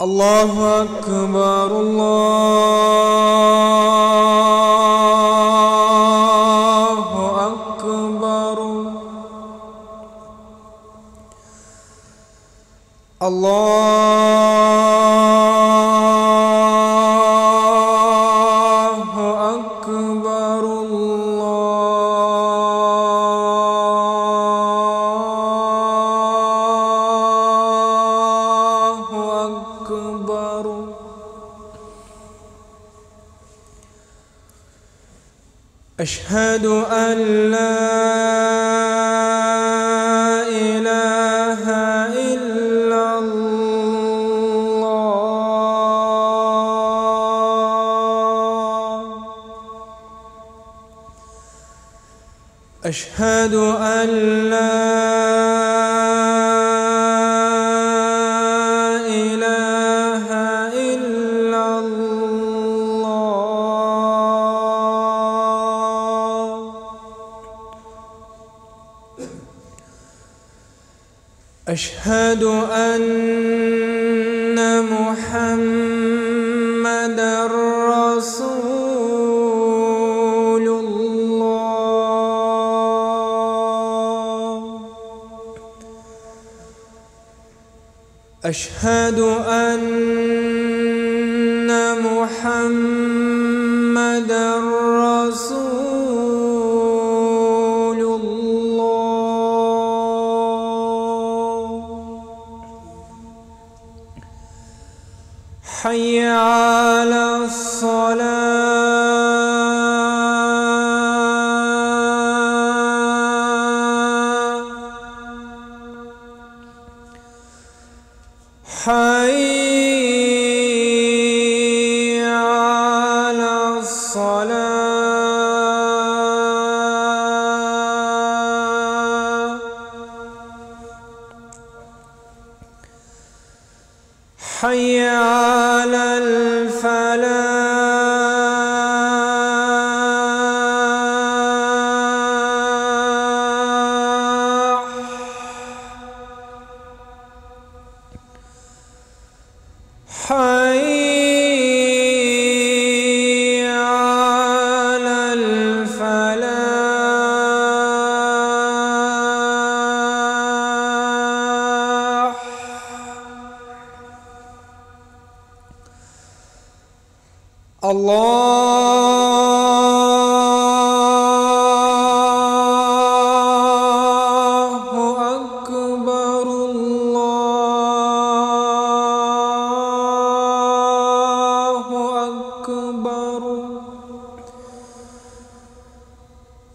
الله أكبر الله أكبر الله أكبر الله أكبر أشهد أن لا إله إلا الله أشهد أن لا إله إلا الله أشهد أن محمدًا رسول الله أشهد أن محمدًا رسول الله حي على الصلاة حي على الصلاة حي على الفلاح حي على الفلاح الله أكبر الله أكبر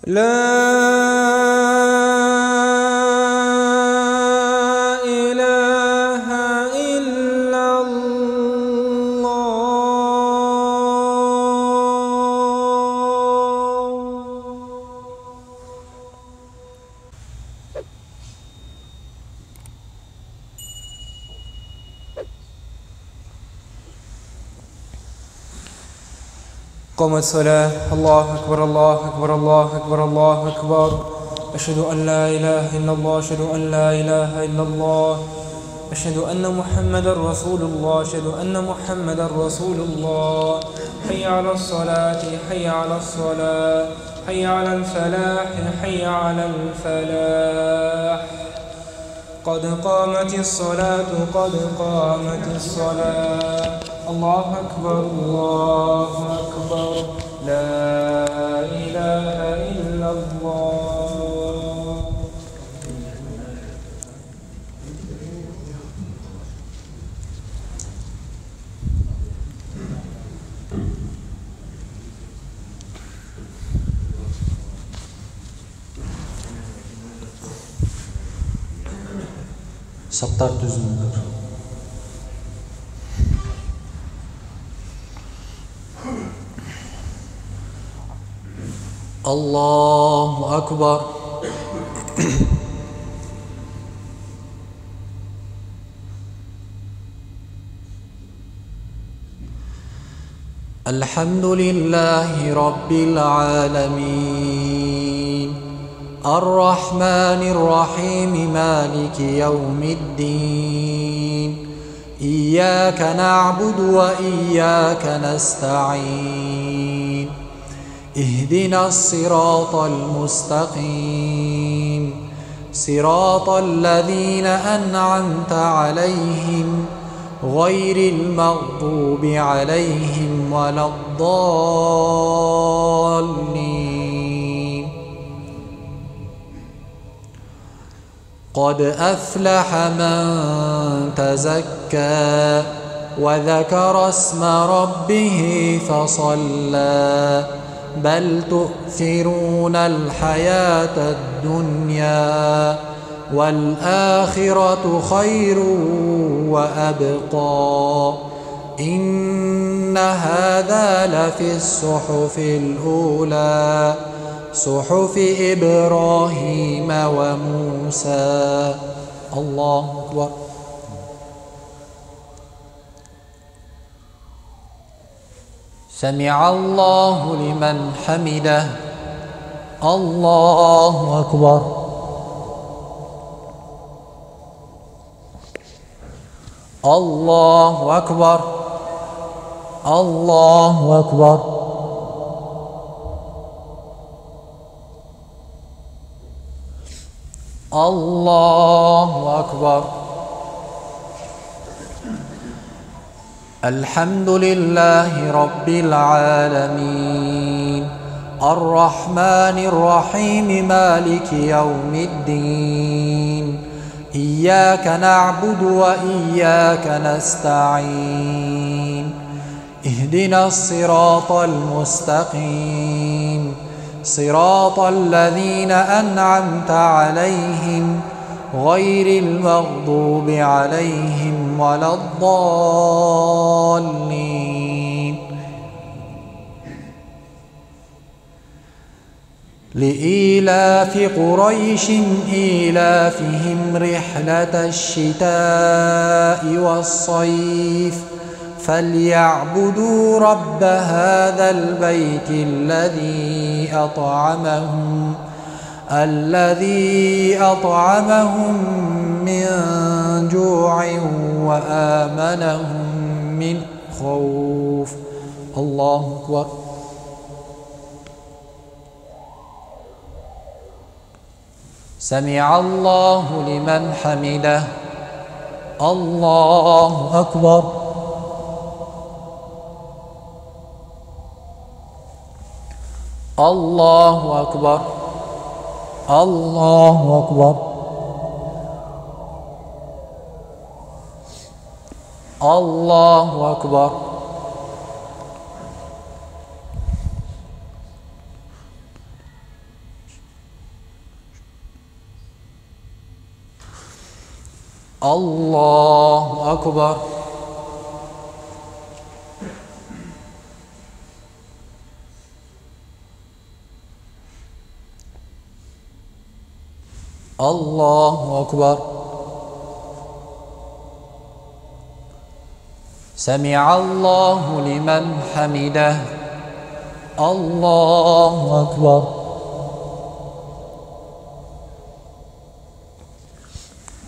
لا إله إلا الله قامت الصلاة الله أكبر الله أكبر الله أكبر الله أكبر أشهد أن لا إله إلا الله أشهد أن لا إله إلا الله أشهد أن محمدا رسول الله أشهد أن محمدا رسول الله حي على الصلاة حي على الصلاة حي على الفلاح حي على الفلاح قد قامت الصلاة قد قامت الصلاة الله أكبر الله أكبر لا إله إلا الله Saplar düzgündür. Allahu Akbar. Elhamdülillahi Rabbil alemin. Ar-Rahmanir-Rahim. Maliki yevmiddin. إياك نعبد وإياك نستعين اهدنا الصراط المستقيم صراط الذين أنعمت عليهم غير المغضوب عليهم ولا الضالين. قد أفلح من تزكى وذكر اسم ربه فصلى بل تؤثرون الحياة الدنيا والآخرة خير وأبقى إن هذا لفي الصحف الأولى صحف إبراهيم وموسى. الله أكبر. سمع الله لمن حمده. الله أكبر. الله أكبر. الله أكبر. الله أكبر. الحمد لله رب العالمين الرحمن الرحيم مالك يوم الدين إياك نعبد وإياك نستعين اهدنا الصراط المستقيم صراط الذين أنعمت عليهم غير المغضوب عليهم ولا الضالين. لإيلاف قريش إيلافهم رحلة الشتاء والصيف فليعبدوا رب هذا البيت الذي أطعمهم من جوع وآمنهم من خوف. الله أكبر. سمع الله لمن حمده. الله أكبر. الله أكبر. الله أكبر. الله أكبر. الله أكبر. الله أكبر. سمع الله لمن حمده. الله أكبر.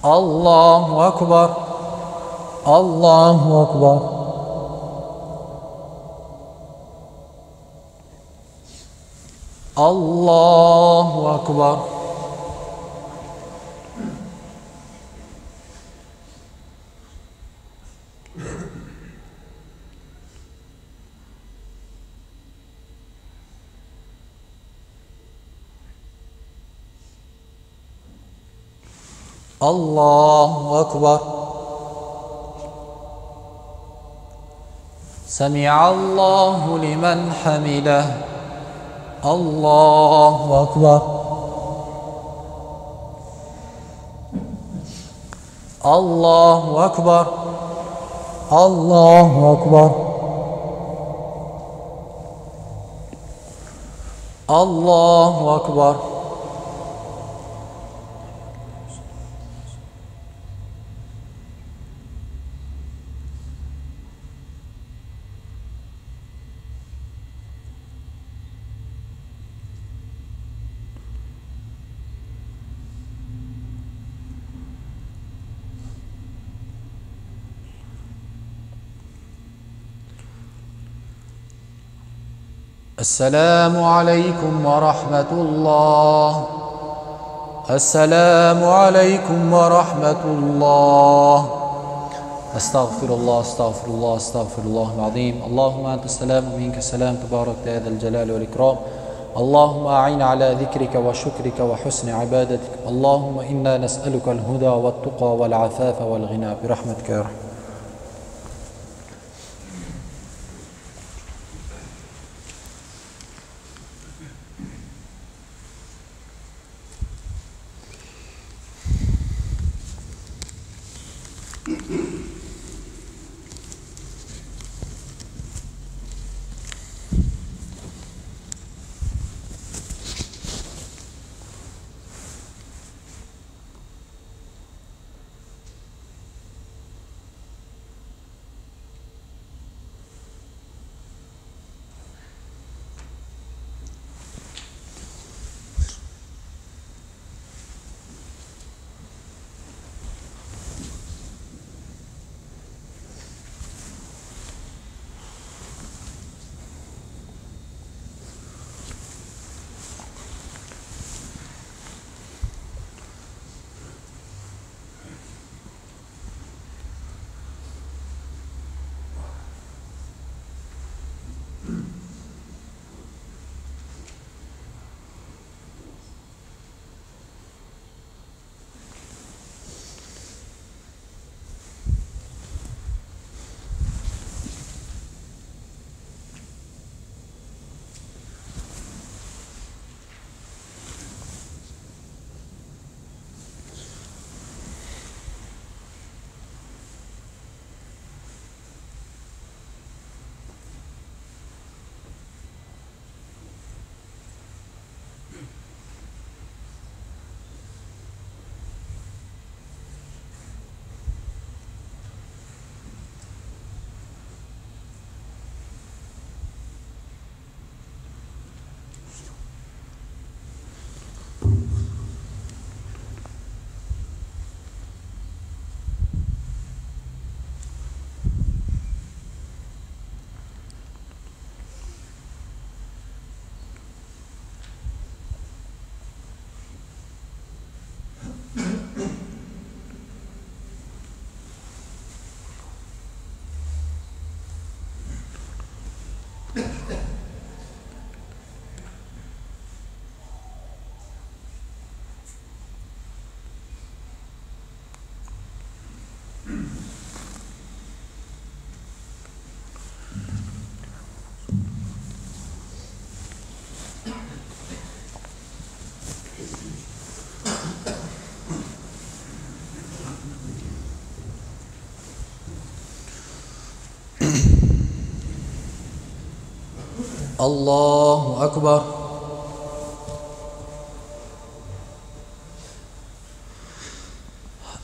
الله أكبر. الله أكبر. الله أكبر. الله أكبر. سمع الله لمن حمده. الله أكبر. الله أكبر. الله أكبر. الله أكبر. السلام عليكم ورحمة الله. السلام عليكم ورحمة الله. أستغفر الله أستغفر الله أستغفر الله العظيم. اللهم أنت السلام ومنك السلام، تبارك يا ذا الجلال والإكرام. اللهم أعين على ذكرك وشكرك وحسن عبادتك. اللهم إنا نسألك الهدى والتقى والعفاف والغنى برحمتك يا رحمة. الله أكبر.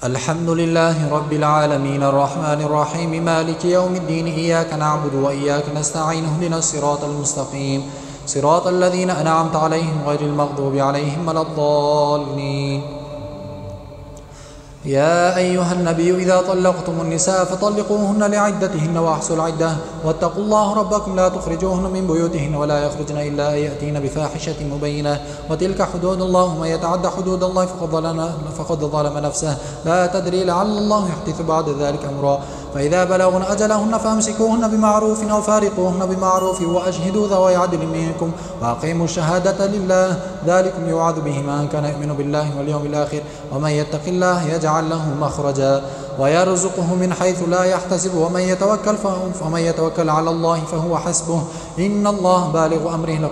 الحمد لله رب العالمين الرحمن الرحيم مالك يوم الدين. إياك نعبد وإياك نستعين. اهدنا الصراط المستقيم صراط الذين أنعمت عليهم غير المغضوب عليهم ولا الضالين. يا أيها النبي إذا طلقتم النساء فطلقوهن لعدتهن وأحصوا العدة واتقوا الله ربكم لا تخرجوهن من بيوتهن ولا يخرجن إلا أن يأتين بفاحشة مبينة وتلك حدود الله ومن يتعد حدود الله فقد ظلم نفسه لا تدري لعل الله يحدث بعد ذلك أمرا. فإذا بلغن أجلهن فامسكوهن بمعروف أو فارقوهن بمعروف وأشهدوا ذوي عدل منكم وأقيموا الشهادة لله ذلكم يوعظ به من كان يؤمن بالله واليوم الآخر ومن يتق الله يجعل له مخرجا ويرزقه من حيث لا يحتسب ومن يتوكل على الله فهو حسبه إن الله بالغ أمره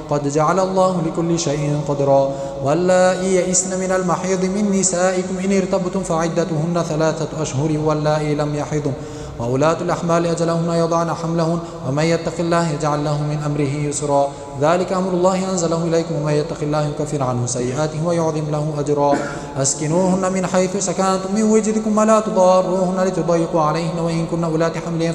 قد جعل الله لكل شيء قدرا. واللائي يئسن من المحيض من نسائكم إن ارتبتم فعدتهن 3 أشهر واللائي لم يحضن وأولاة الأحمال أجلهن يضعن حملهن ومن يتق الله يجعل له من أمره يسرا. ذلك أمر الله أنزله إليكم ومن يتق الله يكفر عنه سيئاته ويعظم له أجرا أسكنوهن من حيث سكنتم من وجدكم ولا تضاروهن لتضيقوا عليهن وإن كن أولات حمل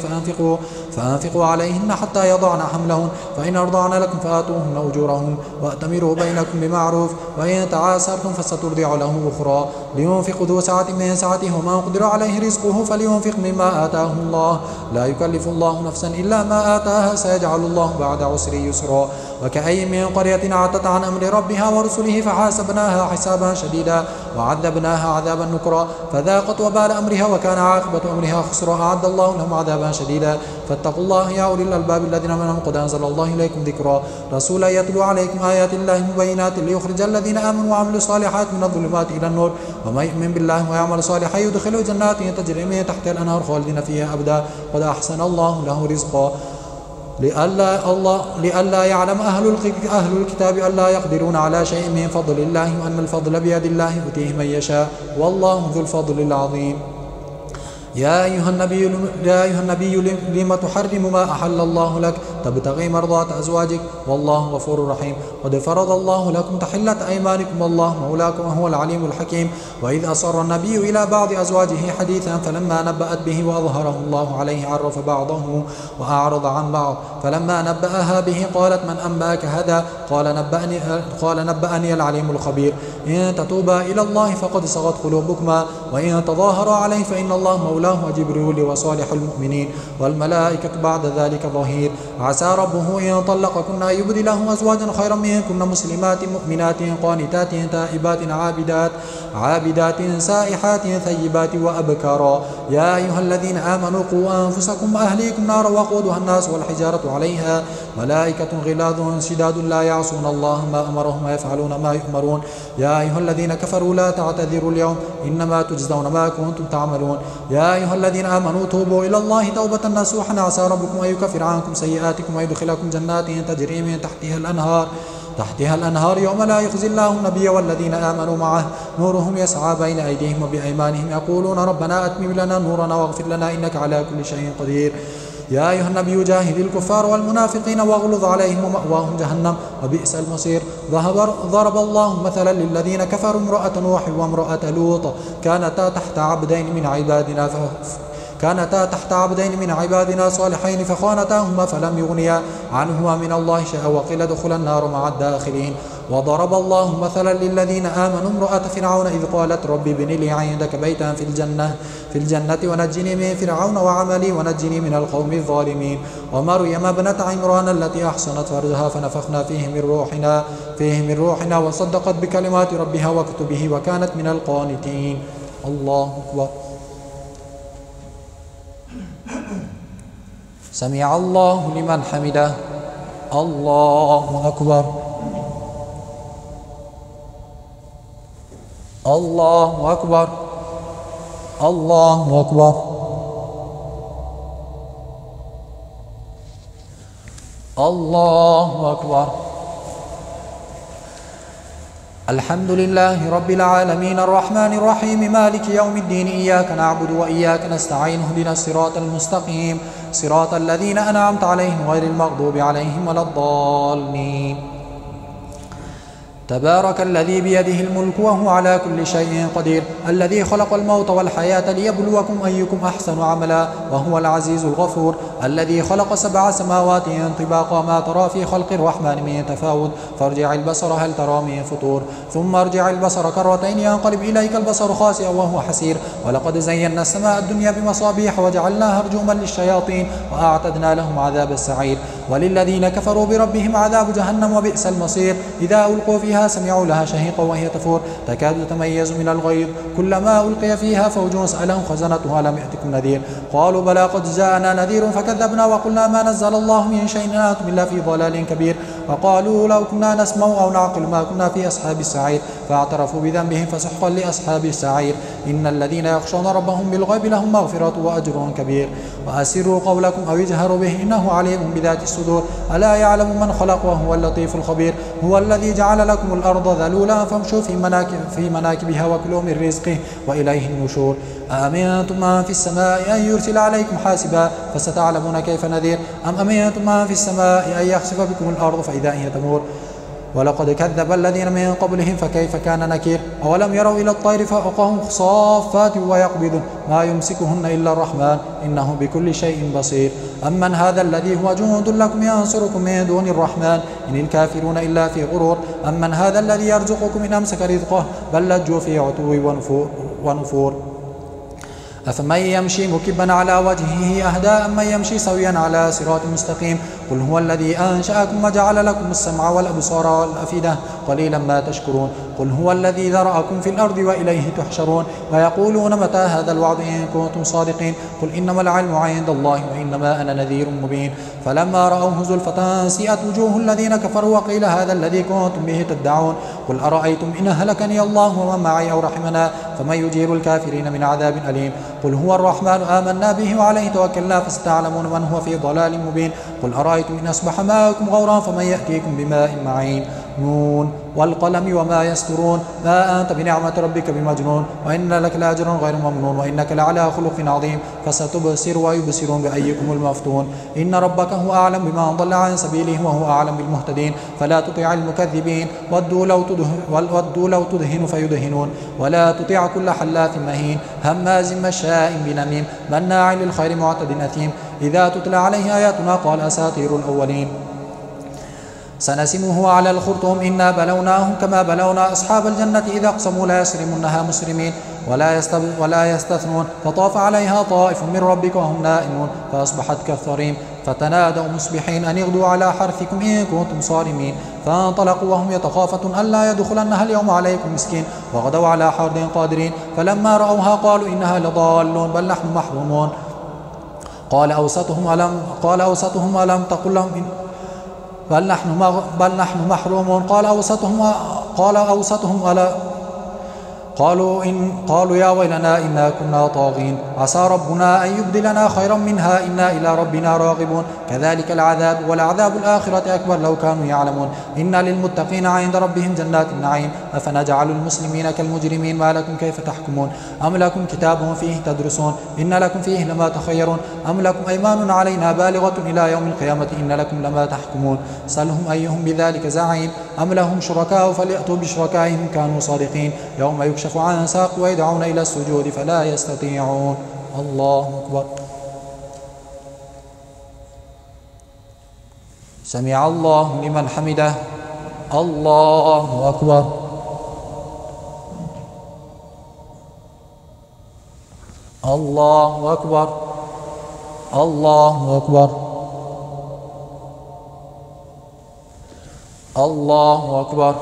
فأنفقوا عليهن حتى يضعن حملهن فإن أرضعن لكم فآتوهن أجورهن وأتمروا بينكم بمعروف وإن تعاسرتم فسترضع له أخرى لينفق ذو سعة من سعته ومن قدر عليه رزقه فلينفق مما آتاه الله لا يكلف الله نفسا إلا ما آتاها سيجعل الله بعد عسر يسرا وكأي من قرية عتت عن أمر ربها ورسله فحاسبناها حسابا شديدا وعذبناها عذابا نكرا فذاقت وبال أمرها وكان عاقبة أمرها خسرا أعد الله لهم عذابا شديدا فاتقوا الله يا أولي الألباب الذين آمنوا قد أنزل الله إليكم ذكرا رسولا يتلو عليكم آيات الله مبينات ليخرج الذين آمنوا وعملوا الصالحات من الظلمات إلى النور ومن يؤمن بالله ويعمل صالحا يدخله جنات تجري من تحتها الأنهار خالدين فيها أبدا قد أحسن الله له رزقا لئلا يعلم أهل الكتاب ألا يقدرون على شيء من فضل الله وأن الفضل بيد الله يؤتيه من يشاء والله ذو الفضل العظيم يا أيها النبي لم تحرم ما أحل الله لك تبتغي مرضات أزواجك والله غفور رحيم قد فرض الله لكم تحلة أيمانكم والله مولاكم وهو العليم الحكيم وإذ أصر النبي إلى بعض أزواجه حديثا فلما نبأت به وأظهره الله عليه عرف بعضه وأعرض عن بعض فلما نبأها به قالت من أنبأك هذا قال نبأني العليم الخبير إن تتوبا إلى الله فقد صغت قلوبكما وإن تظاهرا عليه فإن الله مولاه وجبريل وصالح المؤمنين والملائكة بعد ذلك ظهير عسى ربه إن طلقكن أن يبدله أزواجا خيرا منكن مسلمات مؤمنات قانتات تائبات عابدات سائحات ثيبات وأبكارا يا أيها الذين آمنوا قوا أنفسكم وأهليكم نارا وقودها الناس والحجارة عليها ملائكة غلاظ شداد لا يعصون الله ما أمرهم ويفعلون ما يؤمرون يا أيها الذين كفروا لا تعتذروا اليوم إنما تجزون ما كنتم تعملون يا أيها الذين آمنوا توبوا إلى الله توبة نصوحا عسى ربكم أن يكفر عنكم سيئاتكم ويدخلكم جنات تجري من تحتها الأنهار يوم لا يخزي الله النبي والذين آمنوا معه نورهم يسعى بين أيديهم وبأيمانهم يقولون ربنا أتمم لنا نورنا واغفر لنا إنك على كل شيء قدير يا أيها النبي جاهد الكفار والمنافقين واغلظ عليهم ومأواهم جهنم وبئس المصير ضرب الله مثلا للذين كفروا امرأة نوح وامرأة لوط كانتا تحت عبدين من عبادنا صالحين فخانتاهما فلم يغنيا عنهما من الله شيئا وقيل ادخلا النار مع الداخلين وضرب الله مثلا للذين آمنوا امرأة فرعون إذ قالت رب ابن لي عندك بيتا في الجنة ونجني من فرعون وعملي ونجني من القوم الظالمين ومريم ابنة عمران التي أحصنت فرجها فنفخنا فيه من روحنا وصدقت بكلمات ربها وكتبه وكانت من القانتين الله أكبر سمع الله لمن حمده الله أكبر الله أكبر الله أكبر الله أكبر الحمد لله رب العالمين الرحمن الرحيم مالك يوم الدين إياك نعبد وإياك نستعين اهدنا الصراط المستقيم صراط الذين أنعمت عليهم غير المغضوب عليهم ولا الضالين تبارك الذي بيده الملك وهو على كل شيء قدير الذي خلق الموت والحياة ليبلوكم أيكم أحسن عملا وهو العزيز الغفور الذي خلق 7 سماوات طباقا ما ترى في خلق الرحمن من تفاوت فارجع البصر هل ترى من فطور ثم ارجع البصر كرتين ينقلب إليك البصر خاسئا وهو حسير ولقد زينا السماء الدنيا بمصابيح وجعلناها رجوما للشياطين وأعتدنا لهم عذاب السعير وللذين كفروا بربهم عذاب جهنم وبئس المصير إذا ألقوا فيها سمعوا لها شهيقا وهي تفور تكاد تميز من الغيظ كلما ألقي فيها فوج سألهم خزنتها لم يأتكم نذير قالوا بلى قد جاءنا نذير فكذبنا وقلنا ما نزل الله من شيء أنتم إلا في ضلال كبير وقالوا لو كنا نسمع أو نعقل ما كنا في أصحاب السعير فاعترفوا بذنبهم فسحقا لأصحاب السعير إن الذين يخشون ربهم بالغيب لهم مغفرة وأجر كبير وأسروا قولكم أو اجهروا به إنه عليم بذات الصدور ألا يعلم من خلق وهو اللطيف الخبير هو الذي جعل لكم الأرض ذلولا فامشوا في مناكبها وكلوا من رزقه وإليه النشور أأمنتم من في السماء أن يرسل عليكم حاسبا فستعلمون كيف نذير أم أمنتم من في السماء أن يخسف بكم الأرض فإذا هي تمور ولقد كذب الذين من قبلهم فكيف كان نكير أولم يروا إلى الطير فوقهم صافات ويقبضن ما يمسكهن إلا الرحمن إنه بكل شيء بصير أمن هذا الذي هو جند لكم ينصركم من دون الرحمن إن الكافرون إلا في غرور أمن هذا الذي يرزقكم إن أمسك رزقه بل لجوا في عتو ونفور أفمن يمشي مكبا على وجهه أهدى أمن يمشي سويا على صراط مستقيم قل هو الذي أنشأكم وجعل لكم السمع والأبصار والأفئدة قليلا ما تشكرون قل هو الذي ذرأكم في الأرض وإليه تحشرون ويقولون متى هذا الوعد إن كنتم صادقين قل إنما العلم عند الله وإنما أنا نذير مبين فلما رأوه زلفة سيئت وجوه الذين كفروا وقيل هذا الذي كنتم به تدعون قل أرأيتم إن أهلكني الله ومن معي أو رحمنا فمن يجير الكافرين من عذاب أليم قل هو الرحمن آمنا به وعليه توكلنا فستعلمون من هو في ضلال مبين قل أرأيتم إن أصبح ماؤكم غورا فمن يأتيكم بماء معين نون والقلم وما يسطرون ما أنت بنعمة ربك بمجنون وإن لك لأجرا غير ممنون وإنك لعلى خلق عظيم فستبصر ويبصرون بأيكم المفتون إن ربك هو أعلم بمن ضل عن سبيله وهو أعلم بالمهتدين فلا تطع المكذبين ودوا لو تدهن فيدهنون ولا تطع كل حلاف مهين هماز مشاء بنميم مناع للخير معتد أثيم إذا تتلى عليه آياتنا قال أساطير الأولين سنسمه على الخرطوم إنا بلوناهم كما بلونا أصحاب الجنة إذا أقسموا لا يسرمنها مسرمين ولا يستثنون فطاف عليها طائف من ربك وهم نائمون فأصبحت كالصريم فتنادوا مصبحين أن اغدوا على حرثكم إن كنتم صارمين فانطلقوا وهم يتخافتون ألا يدخلنها اليوم عليكم مسكين وغدوا على حرد قادرين فلما رأوها قالوا إنها لضالون بل نحن محرومون قال أوسطهم ألم تقل لهم بل نحن محرومون قال أوسطهم ألا قالوا يا ويلنا إنا كنا طاغين عسى ربنا أن يبدلنا خيرا منها إنا إلى ربنا راغبون كذلك العذاب ولعذاب الآخرة أكبر لو كانوا يعلمون إن للمتقين عند ربهم جنات النعيم أفنجعل المسلمين كالمجرمين ما لكم كيف تحكمون أم لكم كتاب فيه تدرسون إن لكم فيه لما تخيرون أم لكم أيمان علينا بالغة إلى يوم القيامة إن لكم لما تحكمون سلهم أيهم بذلك زعيم أم لهم شركاء فليأتوا بشركائهم كانوا صادقين يوم يكشف عن ساق ويدعون إلى السجود فلا يستطيعون الله أكبر سمع الله لمن حمده الله أكبر الله أكبر الله أكبر الله أكبر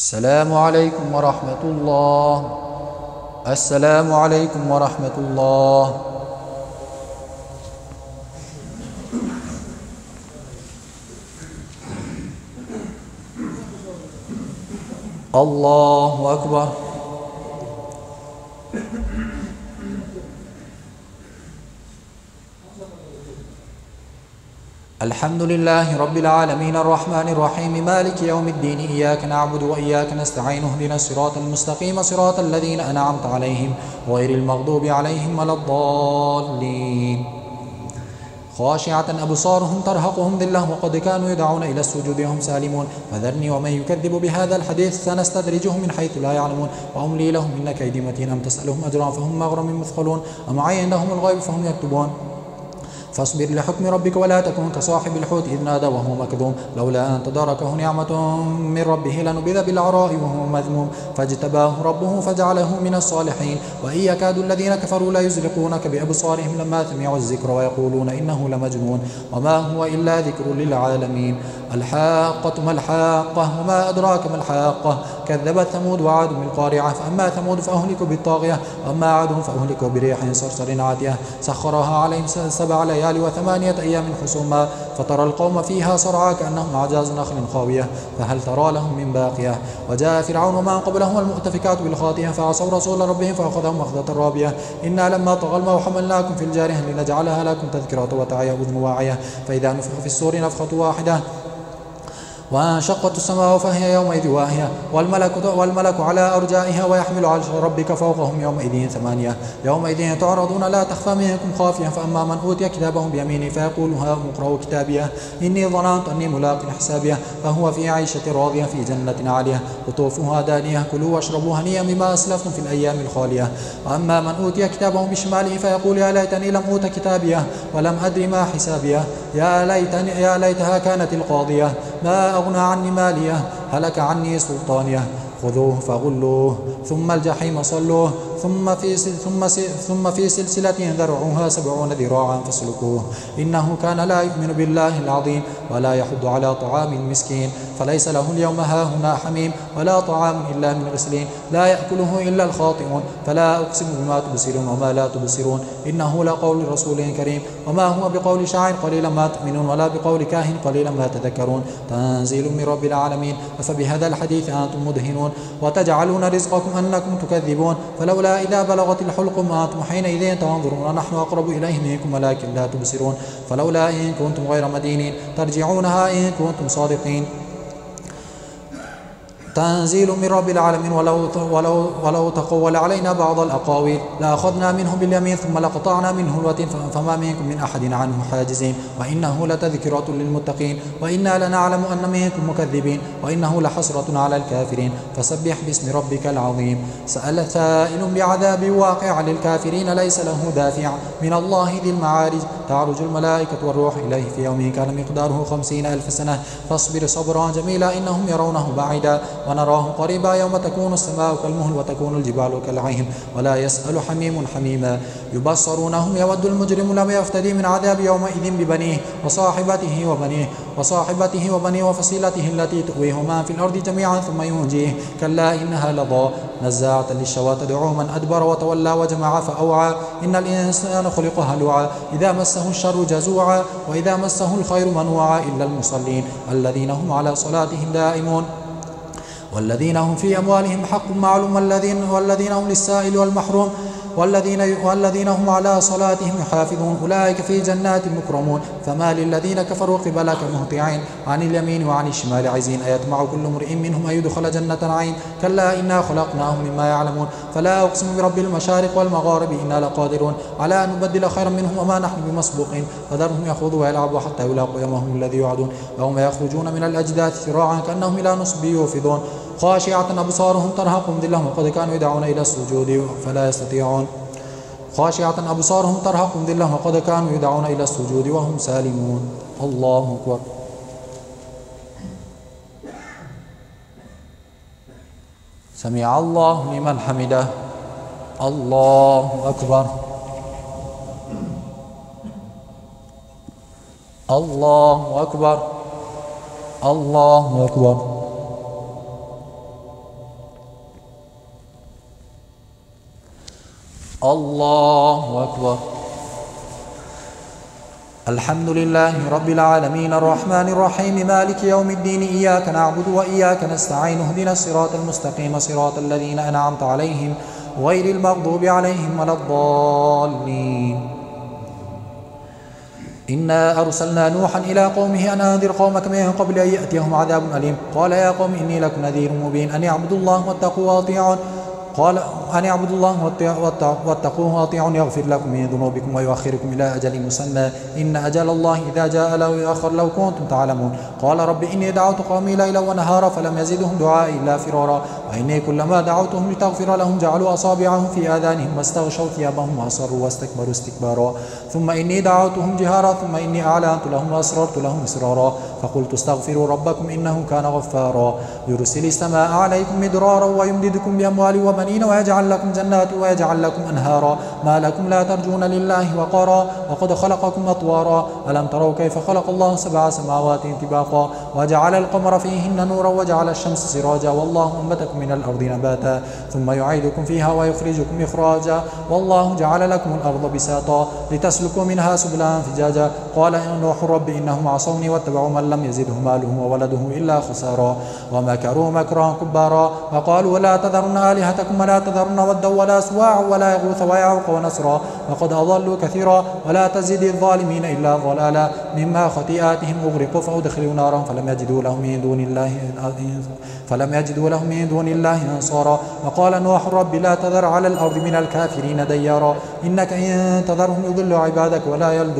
السلام عليكم ورحمة الله السلام عليكم ورحمة الله الله أكبر الحمد لله رب العالمين الرحمن الرحيم مالك يوم الدين إياك نعبد وإياك نستعين اهدنا الصراط المستقيم صراط الذين أنعمت عليهم غير المغضوب عليهم ولا الضالين خاشعة أبصارهم ترهقهم ذلة وقد كانوا يدعون إلى السجود وهم سالمون فذرني ومن يكذب بهذا الحديث سنستدرجهم من حيث لا يعلمون وأملي لهم إن كيدي متين أم تسألهم أجرا فهم مغرم مثقلون أم عندهم الغيب فهم يكتبون فاصبر لحكم ربك ولا تكن كصاحب الحوت إذ نادى وهو مكذوم لولا أن تداركه نعمة من ربه لنبذ بالعراء وهو مذموم فاجتباه ربه فجعله من الصالحين وإن يكاد الذين كفروا لا يزلقونك بأبصارهم لما سمعوا الذكر ويقولون إنه لمجنون وما هو إلا ذكر للعالمين الحاقة ما الحاقة وما أدراك ما الحاقة كذبت ثمود وعاد بالقارعة فأما ثمود فأهلكوا بالطاغية وأما عاد فأهلكوا بريح صرصر عاتية سخرها عليهم 7 ليال و8 أيام حسوما فترى القوم فيها صرعى كأنهم أعجاز نخل خاوية فهل ترى لهم من باقية وجاء فرعون ومن قبله والمؤتفكات بالخاطئة فعصوا رسول ربهم فأخذهم أخذة رابية إنا لما طغى الماء حملناكم في الجارية لنجعلها لكم تذكرة وتعيا أذن واعية فإذا نفخ في الصور نفخة واحدة وانشقت السماء فهي يومئذ واهية والملك على أرجائها ويحمل عرش ربك فوقهم يومئذ 8 يومئذ تعرضون لا تخفى منكم خافية فأما من أوتي كتابه بيمينه فيقول هاؤم اقرءوا كتابيه إني ظننت أني ملاق حسابيه فهو في عيشة راضية في جنة عالية قطوفها دانية كلوا واشربوا هنيئا بما أسلفتم في الأيام الخالية وأما من أوتي كتابه بشماله فيقول يا ليتني لم أوت كتابيه ولم أدري ما حسابيه يا ليتها كانت القاضية ما أغنى عني ماليه هلك عني سلطانيه خذوه فغلوه ثم الجحيم صلوه ثم في سلسلة ذرعها 70 ذراعا فاسلكوه إنه كان لا يؤمن بالله العظيم ولا يحض على طعام المسكين فليس له اليوم هاهنا حميم ولا طعام إلا من غسلين لا يأكله إلا الخاطئون فلا أقسم بما تبصرون وما لا تبصرون إنه لقول رسول كريم وما هو بقول شاعر قليلا ما تؤمنون ولا بقول كاهن قليلا ما تذكرون تنزيل من رب العالمين أفبهذا الحديث أنتم مدهنون وتجعلون رزقكم أنكم تكذبون فلولا إذا بلغت الحلقم وأنتم حينئذ تنظرون ونحن أقرب إليه منكم ولكن لا تبصرون فلولا إن كنتم غير مدينين ترجعونها إن كنتم صادقين تنزيل من رب العالمين ولو تقول علينا بعض الأقاويل لأخذنا منه باليمين ثم لقطعنا منه الوتين فما منكم من أحد عنه حاجزين وإنه لتذكرة للمتقين وإنا لنعلم أن منكم مكذبين وإنه لحسرة على الكافرين فسبح باسم ربك العظيم سأل سائل بعذاب واقع للكافرين ليس له دافع من الله ذي المعارج تعرج الملائكة والروح إليه في يوم كان مقداره 50,000 سنة فاصبر صبرا جميلا إنهم يرونه بعيدا ونراه قريبا يوم تكون السماء كالمهل وتكون الجبال كالعهن ولا يسأل حميم حميما يبصرونهم يود المجرم لم يفتدي من عذاب يومئذ ببنيه وصاحبته وبنيه وفصيلته التي تؤويه ما في الأرض جميعا ثم ينجيه كلا إنها لظى نزاعة للشوى تدعو من أدبر وتولى وجمع فأوعى إن الإنسان خلق هلوعا إذا مسه الشر جزوعا وإذا مسه الخير منوعا إلا المصلين الذين هم على صلاتهم دائمون والذين هم في أموالهم حق معلوم والذين هم للسائل والمحروم والذين هم على صلاتهم يحافظون أولئك في جنات مكرمون فما للذين كفروا قبلك مهطعين عن اليمين وعن الشمال عزين أيطمع كل امرئ منهم أن يدخل جنة عين كلا إنا خلقناهم مما يعلمون فلا أقسم برب المشارق والمغارب إنا لقادرون على أن نبدل خيرا منهم وما نحن بمسبوقين فذرهم يخوضوا ويلعبوا حتى يلاقوا يومهم الذي يوعدون يوم يخرجون من الأجداث سراعا كأنهم إلى نصب يوفضون خاشعة أبصارهم ترهقهم ذلة وقد كانوا يدعون إلى السجود فلا يستطيعون خاشعة أبصارهم ترهقهم ذلة وقد كانوا يدعون إلى السجود وهم سالمون الله أكبر سمع الله لمن حمده الله أكبر الله أكبر الله أكبر الله أكبر الحمد لله رب العالمين الرحمن الرحيم مالك يوم الدين إياك نعبد وإياك نستعين اهدنا الصراط المستقيم صراط الذين أنعمت عليهم غير المغضوب عليهم ولا الضالين إنا أرسلنا نوحا إلى قومه أن أنذر قومك من قبل أن يأتيهم عذاب أليم قال يا قوم إني لكم نذير مبين أن اعبدوا الله واتقوا وأطيعون قال أن اعبدوا الله واتقوه وأطيعون يغفر لكم من ذنوبكم ويؤخركم إلى أجل مسمى إن أجل الله إذا جاء لا يؤخر لو كنتم تعلمون قال رب إني دعوت قومي ليلا ونهارا فلم يزدهم دعائي إلا فرارا وإني كلما دعوتهم لتغفر لهم جعلوا أصابعهم في آذانهم واستغشوا ثيابهم وأصروا واستكبروا استكبارا ثم إني دعوتهم جهارا ثم إني أعلنت لهم وأسررت لهم إسرارا فقلت استغفروا ربكم إنه كان غفارا يرسل السماء عليكم مدرارا ويمددكم بأموال وبنين ويجعل لكم جنات ويجعل لكم أنهارا ما لكم لا ترجون لله وقارا وقد خلقكم أطوارا ألم تروا كيف خلق الله 7 سماوات طباقا وجعل القمر فيهن نورا وجعل الشمس سراجا والله أنبتكم من الأرض نباتا ثم يعيدكم فيها ويخرجكم إخراجا والله جعل لكم الأرض بساطا لتسلكوا منها سبلا فجاجا قال نوح رب إنهم عصوني واتبعوا من لم يزده ماله وولده إلا خسارا ومكروا مكرا كبارا وقالوا لا تذرن آلهتكم ولا تذرن ودا ولا سواع ولا يغوث ويعوق ونسرا وقد أضلوا كثيرا ولا تزد الظالمين إلا ضلالا مما خطيئاتهم أغرقوا فأدخلوا نارا فلم يجدوا لهم من دون الله أنصارا وقال نوح رب لا تذر على الأرض من الكافرين ديارا إنك إن تذرهم يضل عبادك ولا يلد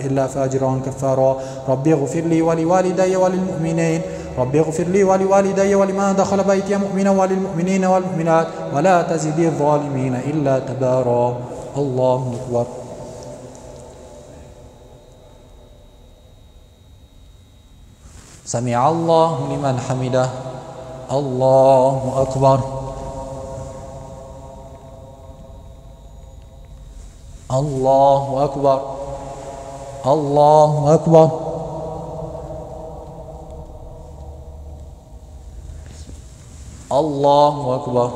إلا فاجرا كفارا رب اغفر لي ولوالدي وللمؤمنين رب اغفر لي ولوالدي ولمن دخل بيتي مؤمنا وللمؤمنين والمؤمنات ولا تزد الظالمين إلا تبارا الله أكبر. سمع الله لمن حمده. الله أكبر. الله أكبر. الله أكبر. الله أكبر.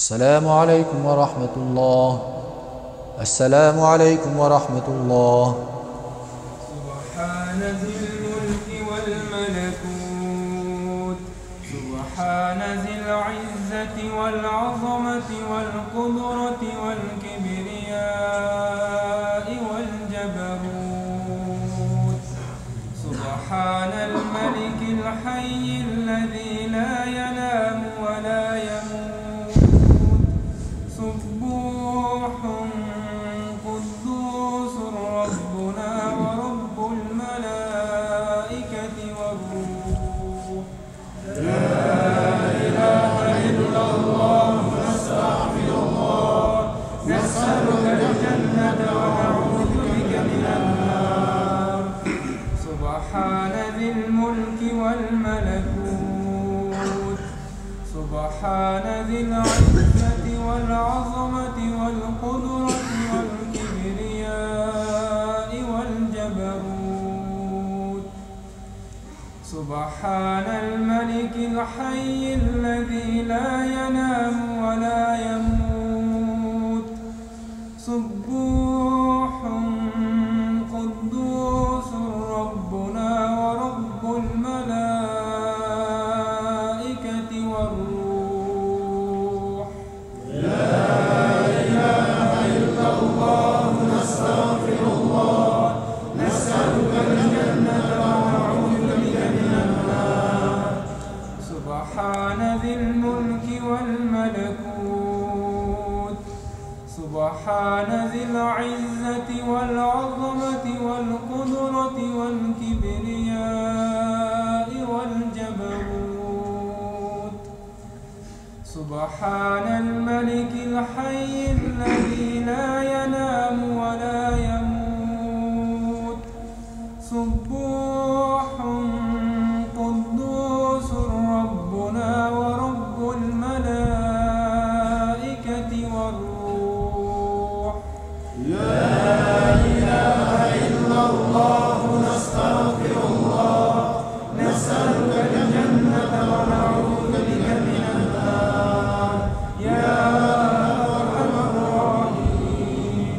السلام عليكم ورحمة الله. السلام عليكم ورحمة الله. سبحان ذي الملك والملكوت سبحان ذي العزة والعظمة والقدرة والكبرياء والجبروت سبحان الملك الحي الذي لا ينام ولا يموت سبوح قدوس ربنا ورب الملائكة والروح لا إله إلا الله نستغفر الله نسألك الجنة ونعوذ بك من النار سبحان ذي الملك والملكوت سبحان ذي العزة والعظمة والقدرة والكبرياء والجبروت سبحان الملك الحي الذي لا ينام ولا يموت سبوح قدوس ربنا ورب الملائكة والروح لا إله إلا الله نستغفر الله نسألك الجنة ونعوذ بك من النار سبحان ذي الملك والملكوت سبحان ذي العزة والعظمة والقدرة والكبرياء والجبروت سبحان الملك الحي الذي لا ينام ولا يموت سبوح قدوس ربنا ورب الملائكة والروح لا إله إلا الله نستغفر الله نسألك الجنة ونعوذ بك من النار يا أرحم الراحمين.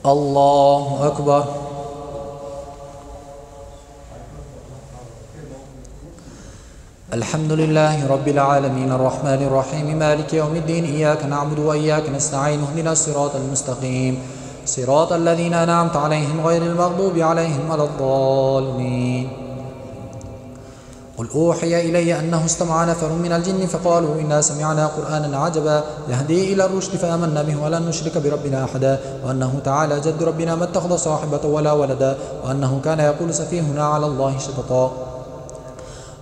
الله أكبر. الحمد لله رب العالمين الرحمن الرحيم مالك يوم الدين إياك نعبد وإياك نستعين اهدنا الصراط المستقيم صراط الذين أنعمت عليهم غير المغضوب عليهم ولا الضالين قل أوحي إلي أنه استمع نفر من الجن فقالوا إنا سمعنا قرآنا عجبا يهدي إلى الرشد فآمنا به ولن نشرك بربنا أحدا وأنه تعالى جد ربنا ما اتخذ صاحبة ولا ولدا وأنه كان يقول سفيهنا على الله شططا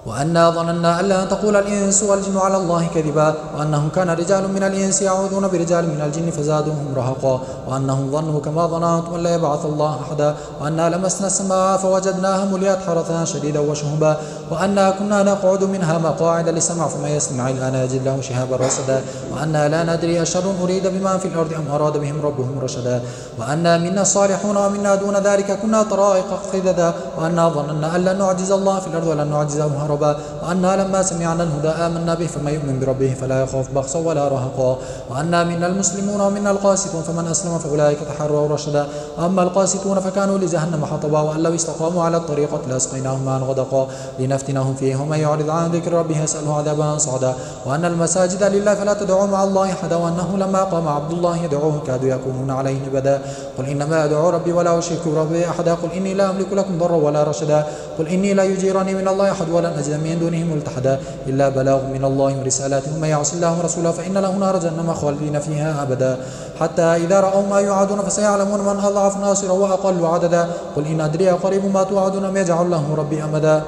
وأنا ظننا ألا تقول الإنس والجن على الله كذبا وأنه كان رجال من الإنس يعوذون برجال من الجن فزادوهم رهقا وأنهم ظنوا كما ظننتم أن لا يبعث الله أحدا وأنا لمسنا السماء فوجدناها مليت حرثا شديدا وشهبا وأنا كنا نقعد منها مقاعد للسمع فما يسمع الآن يجد له شهابا رصدا وأنا لا ندري أشر أريد بمن في الأرض أم أراد بهم ربهم رشدا وأنا منا الصالحون ومنا دون ذلك كنا طرائق خددا وأنا ظننا أن لن نعجز الله في الأرض ولن نعجزه هربا وأنا لما سمعنا الهدى آمنا به فمن يؤمن بربه فلا يخاف بخسا ولا رهقا وأنا منا المسلمون ومنا القاسطون فمن أسلم فأولئك تحروا رشدا وأما القاسطون فكانوا لجهنم حطبا وأن لو استقاموا على الطريقة لأسقيناهم ماء غدقا لنفتنهم فيه ومن يعرض عن ذكر ربه يسأله عذابا صعدا وأن المساجد لله فلا تدعوا مع الله أحدا وأنه لما قام عبد الله يدعوه كادوا يكونون عليه لبدا قل إنما أدعو ربي ولا أشرك بربي أحدا قل إني لا أملك لكم ضرا ولا رشدا قل إني لا يجيرني من الله أحد ولن أجد من دونه ملتحدا إلا بلاغ من الله ورسالاته ومن يعص الله ورسوله فإن له نار جهنم خالدين فيها أبدا حتى إذا رأوا ما يوعدون فسيعلمون من أضعف ناصرا وأقل عددا قل إن أدري قريب ما توعدون أم يجعل له ربي أمدا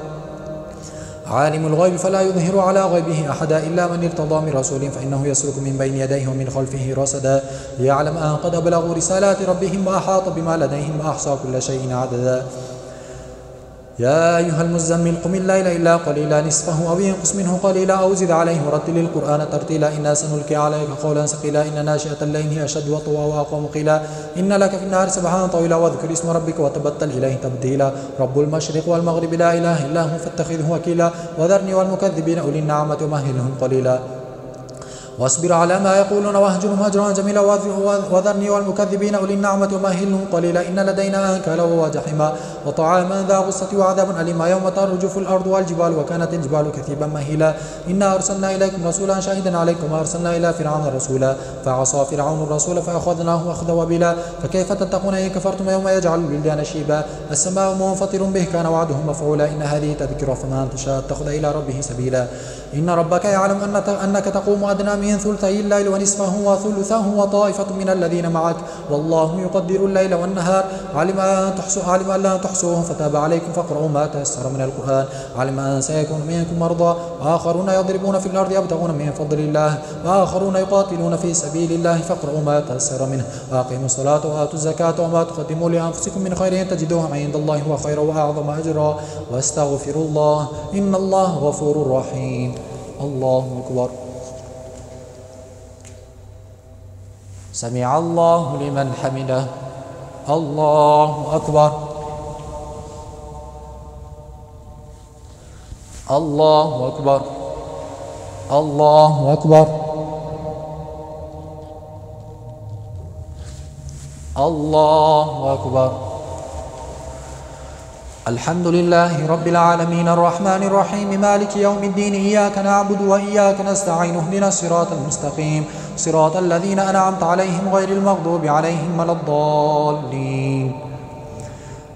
عالم الغيب فلا يظهر على غيبه أحدا إلا من ارتضى من رسول فإنه يسلك من بين يديه ومن خلفه رصدا ليعلم أن قد أبلغوا رسالات ربهم وأحاط بما لديهم وأحصى كل شيء عددا يا أيها المزمل قم الليل إلا قليلا نصفه أو ينقص منه قليلا أو زد عليه ورتل القرآن ترتيلا إنا سنلقي عليك قولا ثقيلا إن ناشئة الليل هي أشد وطوى وأقوم قيلا إن لك في النهار سبحا طويلا واذكر اسم ربك وتبتل إليه تبتيلا رب المشرق والمغرب لا إله إلا هو فاتخذه وكيلا وذرني والمكذبين أولي النعمة ومهلهم قليلا واصبر على ما يقولون واهجرهم هجرا جميلا وذرني والمكذبين أولي النعمة ومهلهم قليلا إن لدينا أنكالا وجحيما وطعاما ذا غصة وعذاب أليما يوم ترجف الأرض والجبال وكانت الجبال كثيبا مهيلا إنا أرسلنا إليكم رسولا شاهدا عليكم وأرسلنا إلى فرعون رسولا فعصى فرعون الرسول فأخذناه أخذا وبلا فكيف تتقون إن كفرتم يوم يجعل البلدان شيبا السماء منفطر به كان وعده مفعولا إن هذه تذكرة فمن تشاء اتخذ إلى ربه سبيلا إن ربك يعلم أنك تقوم أدنى من ثلثي الليل ونصفه وثلثه وطائفة من الذين معك والله يقدر الليل والنهار علم أن لا تحصوه فتاب عليكم فاقرؤوا ما تيسر من القرآن علم أن سيكون منكم مرضى وآخرون يضربون في الأرض يبتغون من فضل الله وآخرون يقاتلون في سبيل الله فاقرؤوا ما تيسر منه وأقيموا الصلاة وآتوا الزكاة وما تقدموا لأنفسكم من خير تجدوه عند الله هو خيرا وأعظم أجرا واستغفروا الله إن الله غفور رحيم الله أكبر سمع الله لمن حمده الله أكبر الله أكبر الله أكبر الله أكبر الحمد لله رب العالمين الرحمن الرحيم مالك يوم الدين إياك نعبد وإياك نستعين اهدنا الصراط المستقيم صراط الذين أنعمت عليهم غير المغضوب عليهم ولا الضالين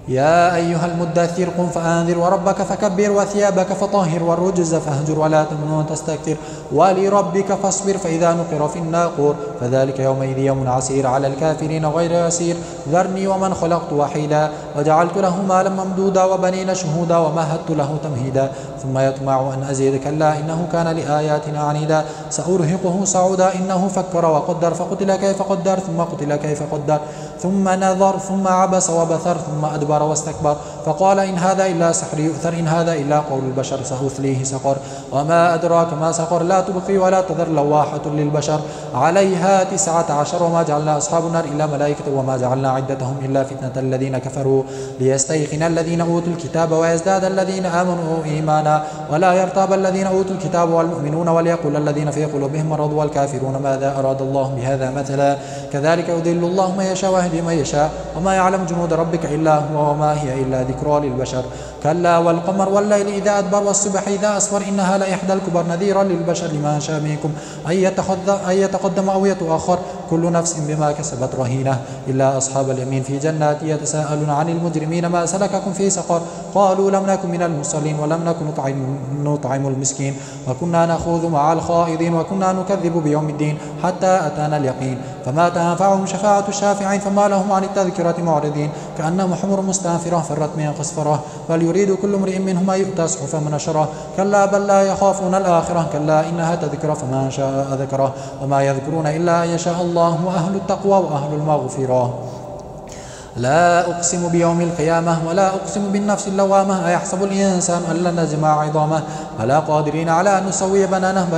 يا أيها المدثر قم فأنذر وربك فكبر وثيابك فطهر والرجز فاهجر ولا تمنن تستكثر ولربك فاصبر فإذا نقر في الناقور فذلك يومئذ يوم عسير على الكافرين غير يسير ذرني ومن خلقت وحيدا وجعلت له مالا ممدودا وبنين شهودا ومهدت له تمهيدا ثم يطمع أن أزيد كلا إنه كان لآياتنا عنيدا سأرهقه صعودا إنه فكر وقدر فقتل كيف قدر ثم قتل كيف قدر ثم نظر ثم عبس وبثر ثم أدبر واستكبر فقال إن هذا إلا سحر يؤثر إن هذا إلا قول البشر سأثليه سقر وما أدراك ما سقر لا تبقي ولا تذر لواحة للبشر عليها 19 وما جعلنا أصحاب النار إلا ملائكة وما جعلنا عدتهم إلا فتنة الذين كفروا ليستيقن الذين أوتوا الكتاب ويزداد الذين آمنوا إيمانا ولا يرتاب الذين أوتوا الكتاب والمؤمنون وليقول الذين في قلوبهم مرض والكافرون ماذا أراد الله بهذا مثلا كذلك يضل الله من يشاء ويهدي من يشاء وما يعلم جنود ربك إلا هو وما هي إلا ذكر ذكرى للبشر. كلا والقمر والليل إذا أدبر والصبح إذا أسفر إنها لإحدى الكبر نذيرا للبشر لمن شاء منكم أن يتقدم أو يتأخر كل نفس بما كسبت رهينة إلا أصحاب اليمين في جنات يتساءلون عن المجرمين ما سلككم في سقر قالوا لم نكن من المصلين ولم نكن نطعم المسكين وكنا نخوض مع الخائضين وكنا نكذب بيوم الدين حتى أتانا اليقين فما تنفعهم شفاعة الشافعين فما لهم عن التذكرة معرضين كأنهم حمر مستنفرة فرت من قسفرة بل يريد كل امرئ منهم أن يؤتى صحفا منشرة كلا بل لا يخافون الآخرة كلا إنها تذكرة فمن شاء ذكره وما يذكرون إلا أن يشاء الله وأهل التقوى وأهل المغفرة. لا أقسم بيوم القيامة ولا أقسم بالنفس اللوامة أيحسب الإنسان أن لن نجمع عظامه بلى قادرين على أن نسوي بنانه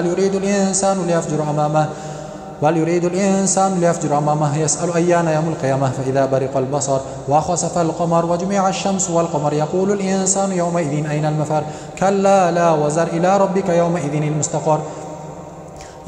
بل يريد الإنسان ليفجر أمامه يسأل أيان يوم القيامة فإذا برق البصر وخسف القمر وجمع الشمس والقمر يقول الإنسان يومئذ أين المفر كلا لا وزر إلى ربك يومئذ المستقر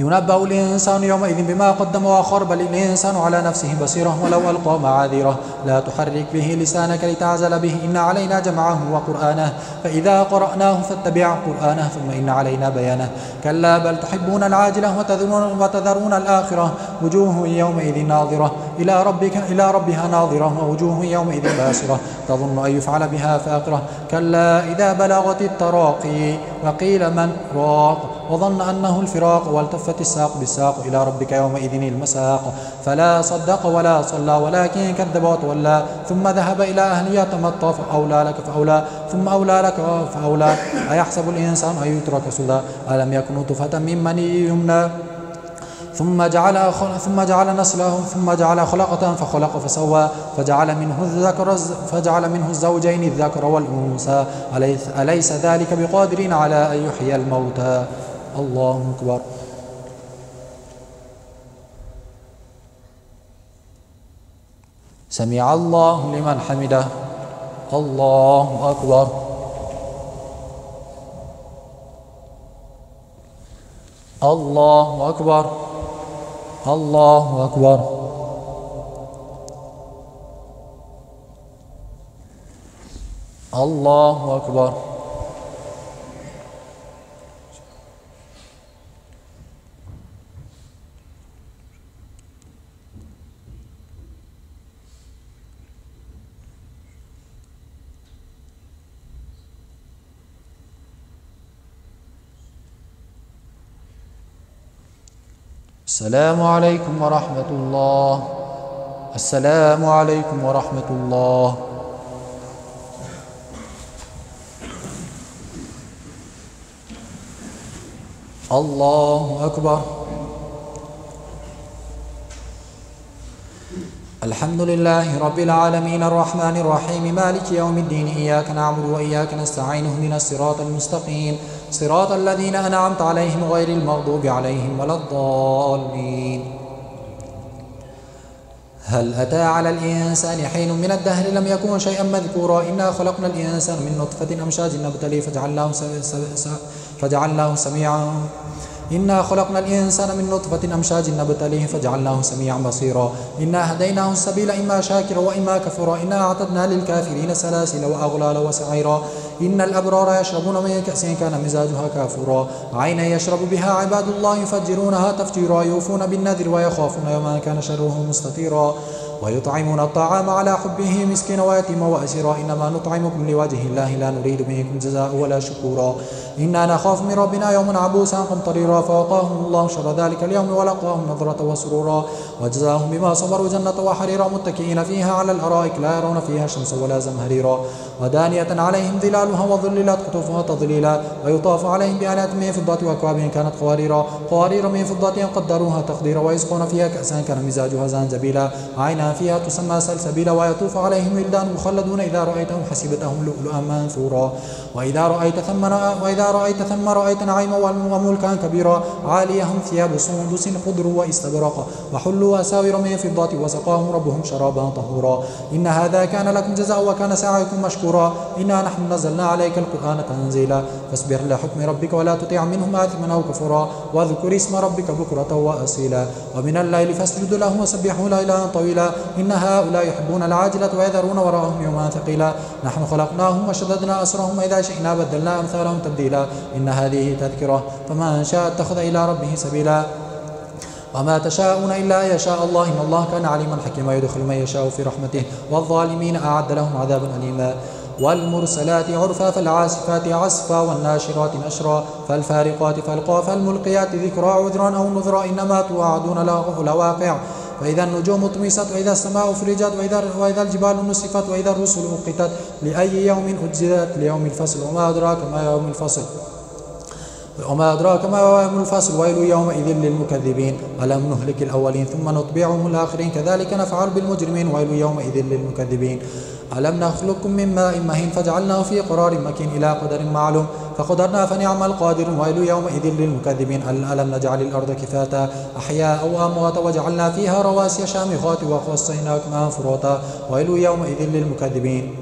ينبأ الإنسان يومئذ بما قدم وأخر بل الإنسان على نفسه بصيرة ولو ألقى معاذيره لا تحرك به لسانك لتعزل به إن علينا جمعه وقرآنه فإذا قرأناه فاتبع قرآنه ثم إن علينا بيانه كلا بل تحبون العاجلة وتذرون الآخرة وجوه يومئذ ناظرة إلى ربها ناظرة ووجوه يومئذ باسرة تظن أن يفعل بها فاقرة كلا إذا بلغت التراقي وقيل من راق وظن أنه الفراق والتفت الساق بالساق إلى ربك يومئذ المساق فلا صدق ولا صلى ولكن كذب وتولى ثم ذهب إلى أهله يتمطى فأولى لك فأولى ثم أولى لك فأولى أيحسب الإنسان أن يترك سدى ألم يكن نطفة من مني يمنى ثم جعل نسله ثم جعل خلقة فخلق فسوى فجعل منه الزوجين الذكر والأنثى أليس ذلك بقادر على أن يحيي الموتى الله أكبر. سمع الله لمن حمده الله أكبر. الله أكبر. الله أكبر. الله أكبر. السلام عليكم ورحمة الله. السلام عليكم ورحمة الله. الله أكبر. الحمد لله رب العالمين الرحمن الرحيم مالك يوم الدين إياك نعبد وإياك نستعين اهدنا الصراط المستقيم صراط الذين أنعمت عليهم غير المغضوب عليهم ولا الضالين. هل أتى على الإنسان حين من الدهر لم يكن شيئا مذكورا إنا خلقنا الإنسان من نطفة أمشاج نبتليه فجعلناه سميعا إنا خلقنا الإنسان من نطفة أمشاج نبتليه فجعلناه سميعا بصيرا إنا هديناه السبيل إما شاكرا وإما كفورا إنا أعتدنا للكافرين سلاسل وأغلال وسعيرا إن الأبرار يشربون من كأس كان مزاجها كافورا عينا يشرب بها عباد الله يفجرونها تفجيرا يوفون بالنذر ويخافون يوما كان شره مستطيرا ويطعمون الطعام على حبه مسكينا ويتيما وأسيرا إنما نطعمكم لوجه الله لا نريد منكم جزاء ولا شكورا إنا نخاف من ربنا يوما عبوسا قمطريرا فوقاهم الله شر ذلك اليوم ولقاهم نظرة وسرورا وجزاهم بما صبروا جنة وحريرا متكئين فيها على الأرائك لا يرون فيها شمسا ولا زمهريرا ودانية عليهم ظلالها وظللت قطوفها تظليلا ويطاف عليهم بآنية من فضة وأكواب كانت قوارير من فضة قدروها تقديرا ويسقون فيها كأسا كان مزاجها زنجبيلا عينا فيها تسمى سلسبيلا ويطوف عليهم ولدان مخلدون إذا رأيتهم حسبتهم لؤلؤا منثورا وإذا رأيت ثم رأيت نعيما وملكا كبيرا عاليهم ثياب سندس خضر واستبرق وحلوا أساور من فضة وسقاهم ربهم شرابا طهورا إن هذا كان لكم جزاء وكان سعيكم مشكورا إنا نحن نزلنا عليك القرآن تنزيلا فاصبر لحكم ربك ولا تطع منهم آثما أو كفورا واذكر اسم ربك بكرة وأصيلا ومن الليل فاسجد له وسبحه ليلا طويلا إن هؤلاء يحبون العاجلة ويذرون وراءهم يوما ثقيلا نحن خلقناهم وشددنا أسرهم وإذا شئنا بدلنا أمثالهم تبديلا إن هذه تذكرة فمن شاء اتخذ إلى ربه سبيلا وما تشاءون إلا أن يشاء الله إن الله كان عليما حكيما يدخل من يشاء في رحمته والظالمين أعد لهم عذابا أليما والمرسلات عرفا فالعاصفات عصفا والناشرات نشرا فالفارقات فرقا فالملقيات ذكرا عذرا أو نذرا إنما توعدون لواقع وإذا النجوم طمست وإذا السماء فرجت وإذا الجبال نسفت وإذا الرسل أقتت لأي يوم أجلت ليوم الفصل وما أدراك ما يوم الفصل ويل يومئذ للمكذبين ألم نهلك الأولين ثم نتبعهم الآخرين كذلك نفعل بالمجرمين ويل يومئذ للمكذبين ألم نخلقكم من ماء مهين فجعلناه في قرار مكين إلى قدر معلوم فقدرنا فنعم القادرون ويل يومئذ للمكذبين ألم نجعل الأرض كفاتا أحياء أو أمواتا وجعلنا فيها رواسي شامخات وقصيناكم ماء فراتا ويل يومئذ للمكذبين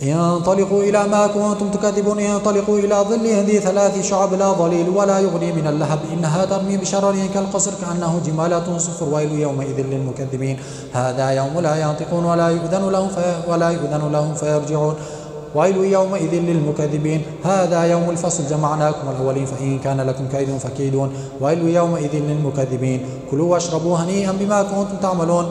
انطلقوا إلى ما كنتم تكذبون انطلقوا إلى ظل ذي 3 شعب لا ظليل ولا يغني من اللهب إنها ترمي بشرر كالقصر كأنه جمالة صفر ويل يومئذ للمكذبين هذا يوم لا ينطقون ولا يؤذن لهم فيرجعون ويل يومئذ للمكذبين هذا يوم الفصل جمعناكم الأولين فإن كان لكم كيد فكيدون ويل يومئذ للمكذبين كلوا واشربوا هنيئا بما كنتم تعملون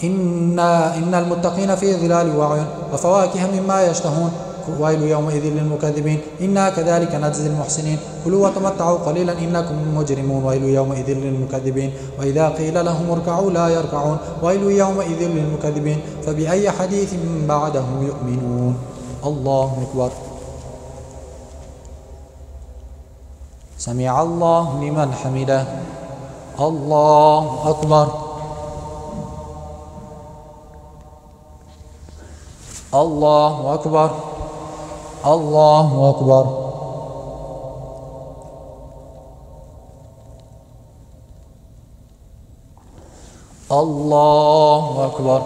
إن المتقين في ظلال وعيون وفواكه مما يشتهون ويل يومئذ للمكذبين إنا كذلك نجزي المحسنين كلوا وتمتعوا قليلا إنكم مجرمون ويل يومئذ للمكذبين وإذا قيل لهم اركعوا لا يركعون ويل يومئذ للمكذبين فبأي حديث بعده يؤمنون الله أكبر سمع الله لمن حمده الله أكبر الله أكبر الله أكبر الله أكبر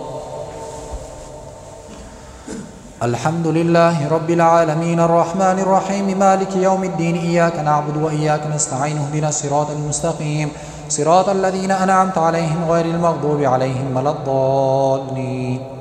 الحمد لله رب العالمين الرحمن الرحيم مالك يوم الدين إياك نعبد وإياك نستعين اهدنا الصراط المستقيم صراط الذين أنعمت عليهم غير المغضوب عليهم ولا الضالين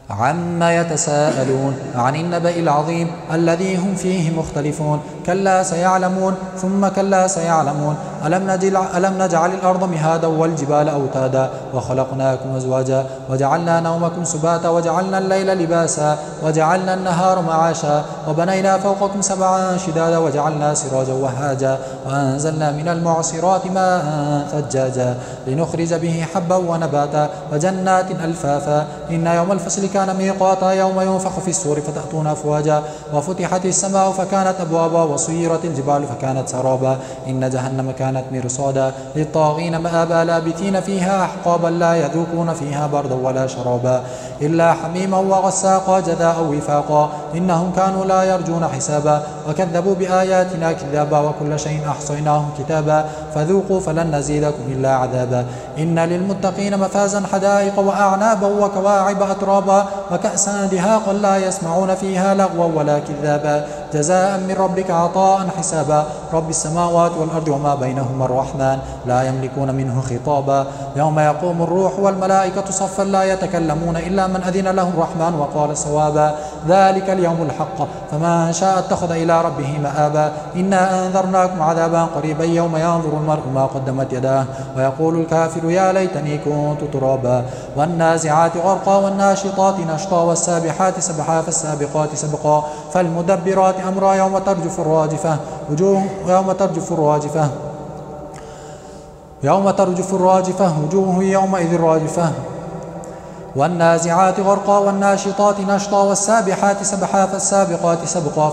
عما يتساءلون عن النبأ العظيم الذي هم فيه مختلفون كلا سيعلمون ثم كلا سيعلمون ألم نجعل الأرض مهادا والجبال أوتادا وخلقناكم أزواجا وجعلنا نومكم سباتا وجعلنا الليل لباسا وجعلنا النهار معاشا وبنينا فوقكم 7 شدادا وجعلنا سراجا وهاجا وأنزلنا من المعصرات ماء ثجاجا لنخرج به حبا ونباتا وجنات ألفافا إن يوم الفصل كان ميقاتا يوم ينفخ في السور فتأتون أفواجا وفتحت السماء فكانت أبوابا وسيرت الجبال فكانت سرابا إن جهنم كانت مرصادا للطاغين مآبا لابثين فيها أحقابا لا يذوقون فيها بردا ولا شرابا إلا حميما وغساقا جزاء وفاقا إنهم كانوا لا يرجون حسابا وكذبوا بآياتنا كذابا وكل شيء أحصيناه كتابا فذوقوا فلن نزيدكم إلا عذابا إن للمتقين مفازا حدائق وأعنابا وكواعب أترابا وكأسا دهاقا لا يسمعون فيها لغوا ولا كذابا جزاء من ربك عطاء حسابا رب السماوات والأرض وما بينهما الرحمن لا يملكون منه خطابا يوم يقوم الروح والملائكة صفا لا يتكلمون إلا من أذن له الرحمن وقال صوابا ذلك اليوم الحق فمن شاء اتخذ إلى ربه مآبا إنا أنذرناكم عذابا قريبا يوم ينظر المرء ما قدمت يداه ويقول الكافر يا ليتني كنت ترابا والنازعات غرقا والناشطات نشطا والسابحات سبحا فالسابقات سبقا فالمدبرات أمرا يوم ترجف الراجفة وجوه يومئذ راجفة والنازعات غرقا والناشطات نشطا والسابحات سبحا فالسابقات سبقا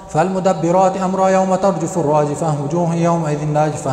فالمدبرات أمرا يوم ترجف الراجفة وجوه يومئذ ناجفة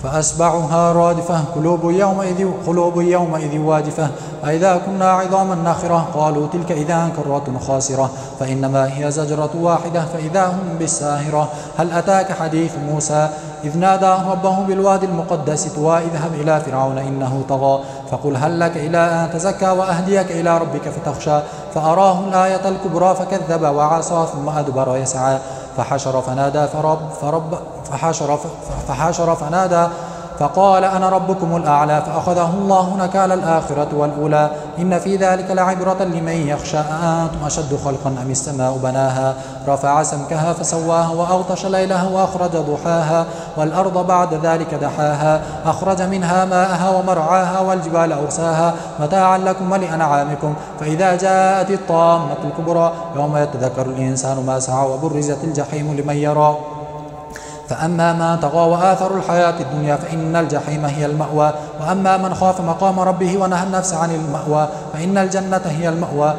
فأسبعها رادفة قلوب يومئذ واجفة أإذا كنا عظاما ناخرة قالوا تلك إذا كرة خاسرة فإنما هي زجرة واحدة فإذا هم بالساهرة هل أتاك حديث موسى إذ نادى ربه بالوادي المقدس طوى اذهب إلى فرعون إنه طغى فقل هل لك إلى أن تزكى وأهديك إلى ربك فتخشى فأراه الآية الكبرى فكذب وعصى ثم أدبر يسعى فحشر فنادى فحشر فنادى فقال أنا ربكم الأعلى فأخذه الله نكال الآخرة والأولى إن في ذلك لعبرة لمن يخشى أأنتم أشد خلقا أم السماء بناها رفع سمكها فسواها وأغطش ليلها وأخرج ضحاها والأرض بعد ذلك دحاها أخرج منها ماءها ومرعاها والجبال أرساها متاعا لكم ولأنعامكم فإذا جاءت الطامة الكبرى يوم يتذكر الإنسان ما سعى وبرزت الجحيم لمن يرى فأما من طغى وآثر الحياة الدنيا فإن الجحيم هي المأوى وأما من خاف مقام ربه ونهى النفس عن المأوى فإن الجنة هي المأوى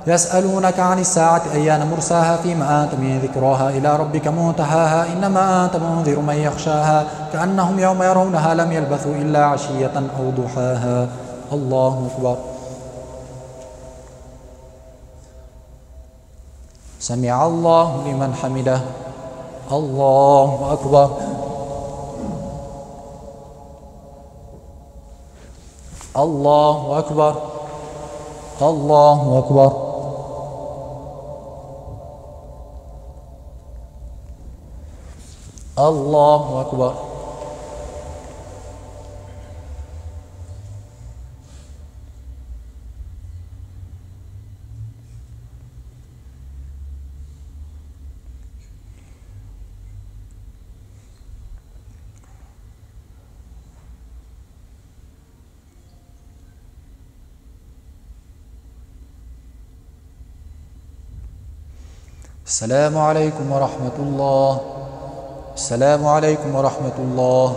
يسألونك عن الساعة أيان مرساها فيما أنت من ذكراها إلى ربك منتهاها إنما أنت منذر من يخشاها كأنهم يوم يرونها لم يلبثوا إلا عشية أو ضحاها. الله أكبر. سمع الله لمن حمده. الله أكبر. الله أكبر. الله أكبر. الله أكبر. السلام عليكم ورحمة الله. السلام عليكم ورحمة الله.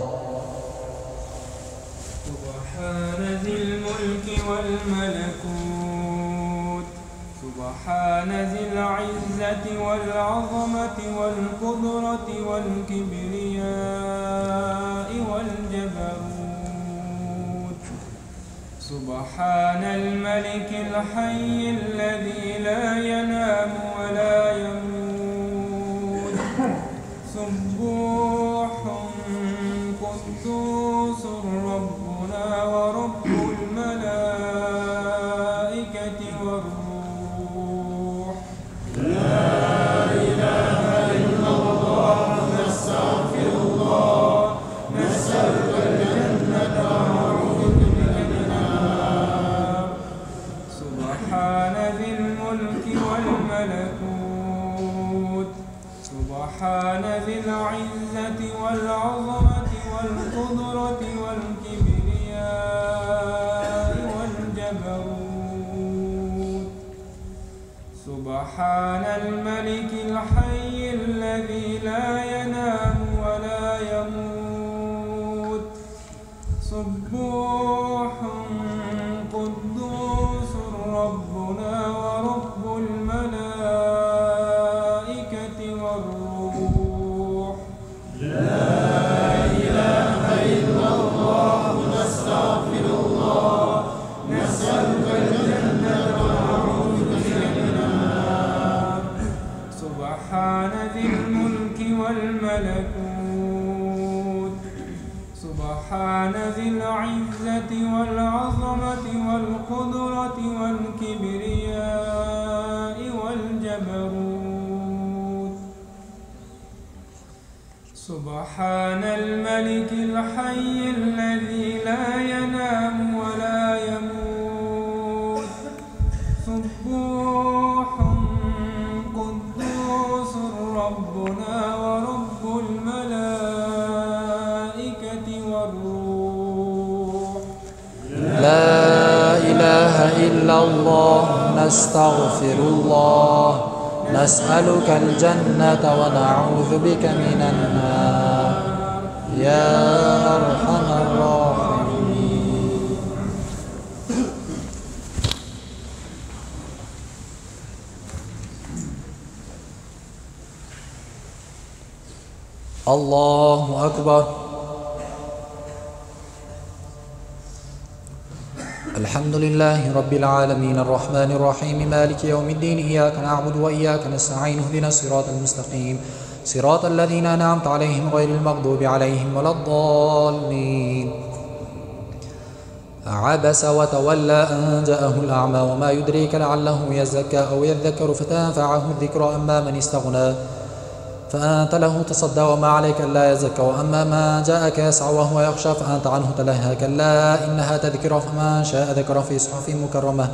سبحان ذي الملك والملكوت سبحان ذي العزة والعظمة والقدرة والكبرياء والجبروت سبحان الملك الحي الذي لا ينام ولا يموت سبوح قدوس ربنا ورب الملائكة والروح لا إله إلا الله نستغفر الله نسألك الجنة ونعوذ بك من النار سبحان ذي الملك والملكوت سبحان ذي العزة والعظمة والقدرة والكبرياء والجبروت سبحان الملك الحي الذي لا ينام ولا يموت سبوح قدوس ربنا ورب الملائكة والروح لا إله إلا الله نستغفر الله نسألك الجنة ونعوذ بك من النار سبحان ذي الملك والملكوت سبحان ذي العزة والعظمة والقدرة والكبرياء والجبروت سبحان الملك الحي الذي لا ينام ولا يموت سبوح قدوس ربنا ورب الملائكة والروح لا إله إلا الله نستغفر الله نسألك الجنة ونعوذ بك من النار يا أرحم الراحمين. الله أكبر. الحمد لله رب العالمين الرحمن الرحيم مالك يوم الدين إياك نعبد وإياك نستعين اهدنا الصراط المستقيم صراط الذين أنعمت عليهم غير المغضوب عليهم ولا الضالين. عبس وتولى أن جاءه الأعمى وما يدريك لعله يزكى أو يذكر فتنفعه الذكرى أما من استغنى فأنت له تصدى وما عليك ألا يزكى. وأما ما جاءك يسعى وهو يخشى فأنت عنه تلهى. كلا إنها تذكرة فمن شاء ذكره في صحف مكرمة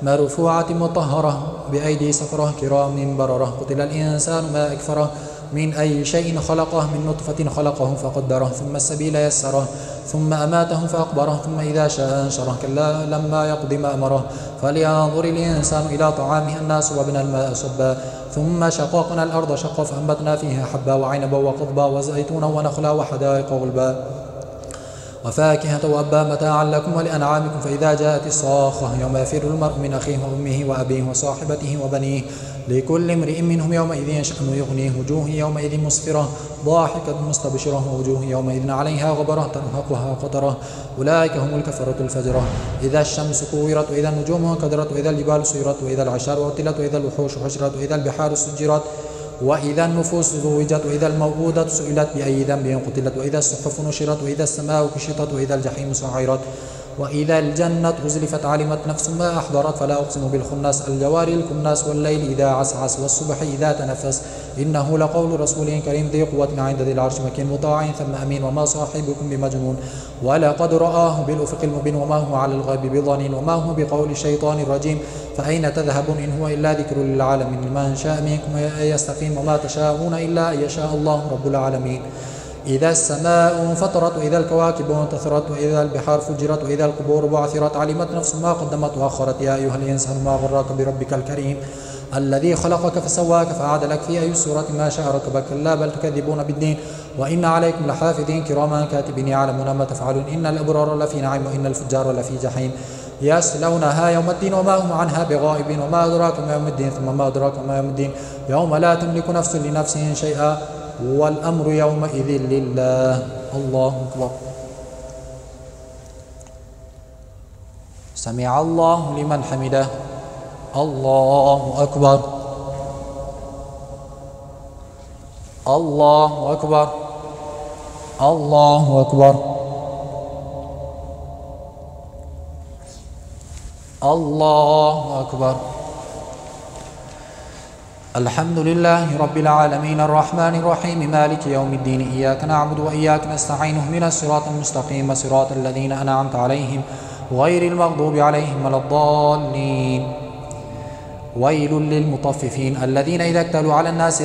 مرفوعة مطهرة بأيدي سفرة كرام بررة. قتل الإنسان ما أكفره من أي شيء خلقه من نطفة خلقه فقدره ثم السبيل يسره ثم أماته فأقبره ثم إذا شاء أنشره. كلا لما يقض ما أمره فلينظر الإنسان إلى طعامه أنا صببنا الماء صبا ثم شققنا الأرض شقا فأنبتنا فيها حبا وعنبا وقضبا وزيتونا ونخلا وحدائق غلبا وفاكهة وأبا متاعا لكم ولأنعامكم. فإذا جاءت الصاخة يوم يفر المرء من أخيه وأمه وأبيه وصاحبته وبنيه لكل امرئ منهم يومئذ شأن يغنيه. وجوه يومئذ مسفرة ضاحكة مستبشرة ووجوه يومئذ عليها غبرة ترهقها قترة أولئك هم الكفرة الفجرة. إذا الشمس كورت وإذا النجوم انكدرت وإذا الجبال سيرت وإذا العشار عطلت وإذا الوحوش حشرت وإذا البحار سجرت وإذا النفوس زوجت وإذا الموءودة سئلت بأي ذنب قتلت وإذا الصحف نشرت وإذا السماء كشطت وإذا الجحيم سعرت وإذا الجنة أزلفت علمت نفس ما أحضرت. فلا أقسم بالخناس الجوار الكناس والليل إذا عسعس والصبح إذا تنفس إنه لقول رسول كريم ذي قوة عند ذي العرش مكين مطاع ثم أمين وما صاحبكم بمجنون ولقد رآه بالأفق المبين وما هو على الغيب بضنين وما هو بقول الشيطان الرجيم. فأين تذهبون إن هو إلا ذكر للعالمين. لمن شاء منكم أن يستقيم وما تشاءون إلا أن يشاء الله رب العالمين. إذا السماء انفطرت وإذا الكواكب انتثرت وإذا البحار فجرت وإذا القبور بعثرت علمت نفس ما قدمت وأخرت. يا أيها الإنسان ما غرك بربك الكريم الذي خلقك فسواك فعدلك في أي سورة ما شاء ركبك. كلا بل تكذبون بالدين وإن عليكم لحافظين كراما كاتبين يعلمون ما تفعلون. إن الأبرار لفي نعيم وإن الفجار لفي جحيم يصلونها يوم الدين وما هم عنها بغائبين. وما أدراك ما يوم الدين ثم ما أدراك ما يوم الدين يوم لا تملك نفس لنفس شيئا والأمر يومئذ لله. الله أكبر. سمع الله لمن حمده. الله أكبر. الله أكبر. الله أكبر. الله أكبر. الحمد لله رب العالمين الرحمن الرحيم مالك يوم الدين إياك نعبد وإياك نستعين اهدنا الصراط المستقيم صراط الذين أنعمت عليهم غير المغضوب عليهم ولا الضالين. ويل للمطففين الذين إذا اكتالوا على الناس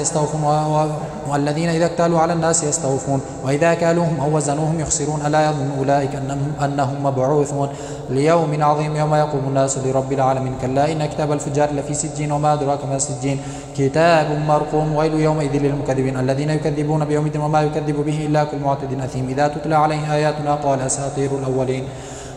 يستوفون وإذا كالوهم أو وزنوهم يخسرون. ألا يظن أولئك أنهم مبعوثون ليوم عظيم يوم يقوم الناس لرب العالمين. كلا إن كتاب الفجار لفي سجين وما أدراك ما سجين كتاب مرقوم. ويل يومئذ للمكذبين الذين يكذبون بيوم الدين وما يكذب به إلا كل معتد أثيم. إذا تتلى عليه آياتنا قال أساطير الأولين.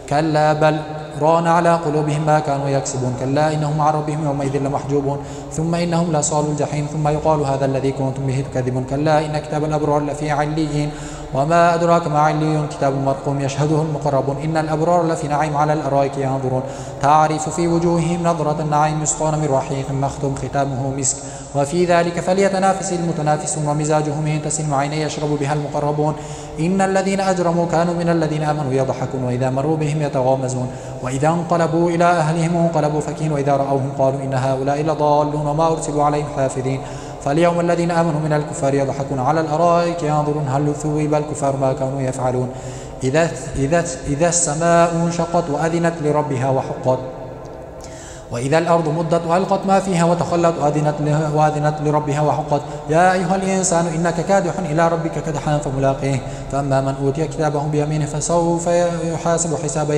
كلا بل ران على قلوبهم ما كانوا يكسبون. كلا إنهم عن ربهم يومئذ لمحجوبون ثم إنهم لصالوا الجحيم ثم يقال هذا الذي كنتم به تكذبون. كلا إن كتاب الأبرار لفي عليين وما أدراك ما عليون كتاب مرقوم يشهده المقربون. إن الأبرار لفي نعيم على الأرائك ينظرون تعرف في وجوههم نظرة النعيم يسقون من رحيق مختوم ختامه مسك وفي ذلك فليتنافس المتنافسون ومزاجه من تسنيم عين يشرب بها المقربون. إن الذين أجرموا كانوا من الذين آمنوا يضحكون وإذا مروا بهم يتغامزون وإذا انقلبوا إلى أهلهم انقلبوا فكين وإذا رأوهم قالوا إن هؤلاء لضالون وما أرسلوا عليهم حافظين. فاليوم الذين آمنوا من الكفار يضحكون على الأرائك ينظرون هل ثوب الكفار ما كانوا يفعلون. إذا السماء انشقت وأذنت لربها وحقت وإذا الأرض مدت وألقت ما فيها وتخلت وأذنت لربها وحقت. يا أيها الإنسان إنك كادح إلى ربك كدحا فملاقيه. فأما من أوتي كتابه بيمينه فسوف يحاسب حسابا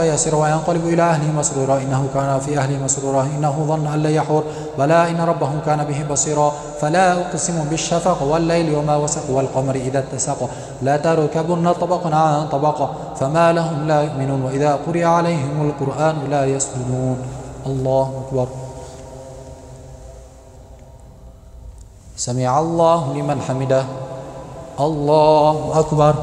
يسيرا وينقلب إلى أهله مسرورا إنه كان في أهله مسرورا إنه ظن أن لن يحور بلى إن ربه كان به بصيرا. فلا أقسم بالشفق والليل وما وسق والقمر إذا اتسق لا تركبن طبقا عن طبق فما لهم لا يؤمنون وإذا قرئ عليهم القرآن لا يسجدون. الله أكبر. سمع الله لمن حمده. الله أكبر.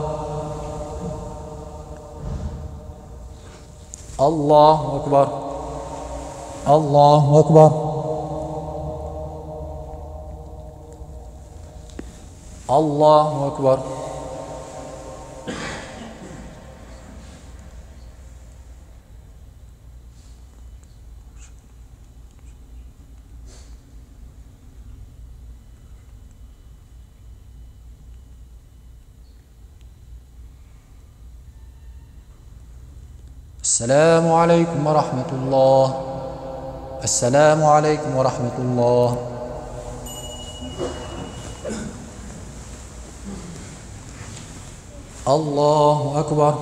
الله أكبر. الله أكبر. الله أكبر. السلام عليكم ورحمة الله. السلام عليكم ورحمة الله. الله أكبر.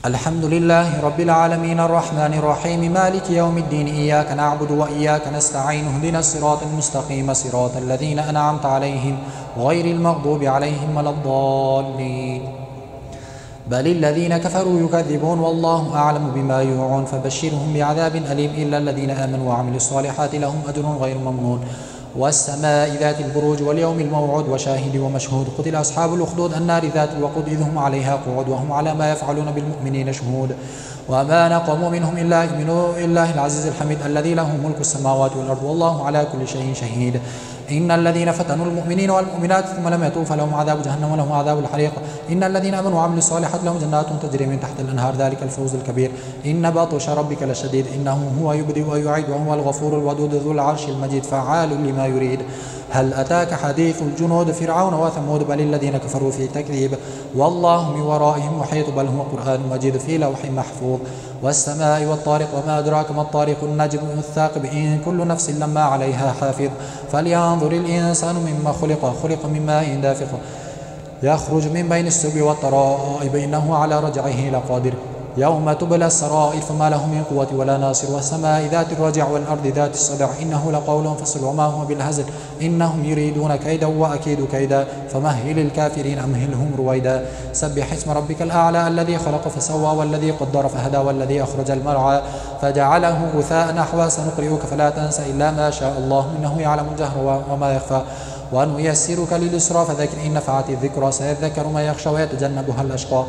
الحمد لله رب العالمين الرحمن الرحيم مالك يوم الدين إياك نعبد وإياك نستعين اهدنا الصراط المستقيم صراط الذين أنعمت عليهم غير المغضوب عليهم ولا الضالين بل الذين كفروا يكذبون والله أعلم بما يوعون فبشرهم بعذاب أليم إلا الذين آمنوا وعملوا الصالحات لهم أجر غير ممنون والسماء ذات البروج واليوم الموعود وشاهد ومشهود قتل أصحاب الأخدود النار ذات الوقود إذ هم عليها قعود وهم على ما يفعلون بالمؤمنين شهود وما نقموا منهم إلا يؤمنوا بالله العزيز الحميد الذي له ملك السماوات والأرض والله على كل شيء شهيد إن الذين فتنوا المؤمنين والمؤمنات ثم لم يتوبوا فلهم عذاب جهنم ولهم عذاب الحريق إن الذين آمنوا وعملوا الصالحات لهم جنات تجري من تحت الأنهار ذلك الفوز الكبير إن بطش ربك لشديد إنه هو يبدئ ويعيد وهو الغفور الودود ذو العرش المجيد فعال لما يريد هل أتاك حديث الجنود فرعون وثمود بل الذين كفروا في تكذيب والله من ورائهم محيط بل هو قرآن مجيد في لوح محفوظ والسماء والطارق وما أدراك ما الطارق النجم الثاقب إن كل نفس لما عليها حافظ فلينظر الإنسان مما خلق من ماء دافق يخرج من بين السب والترائب إنه على رجعه لقادر يوم تبلى السرائر فما له من قوة ولا ناصر والسماء ذات الرجع والأرض ذات الصدع إنه لقول فصل وما هو بالهزل إنهم يريدون كيدا وأكيد كيدا فمهل الكافرين أمهلهم رويدا سبح اسم ربك الأعلى الذي خلق فسوى والذي قدر فهدى والذي أخرج المرعى فجعله غثاء نحوا سنقرئك فلا تنسى إلا ما شاء الله إنه يعلم الجهر وما يخفى ونيسرك لليسرى فذكر إن نفعت الذكرى سيذكر ما يخشى ويتجنبها الأشقى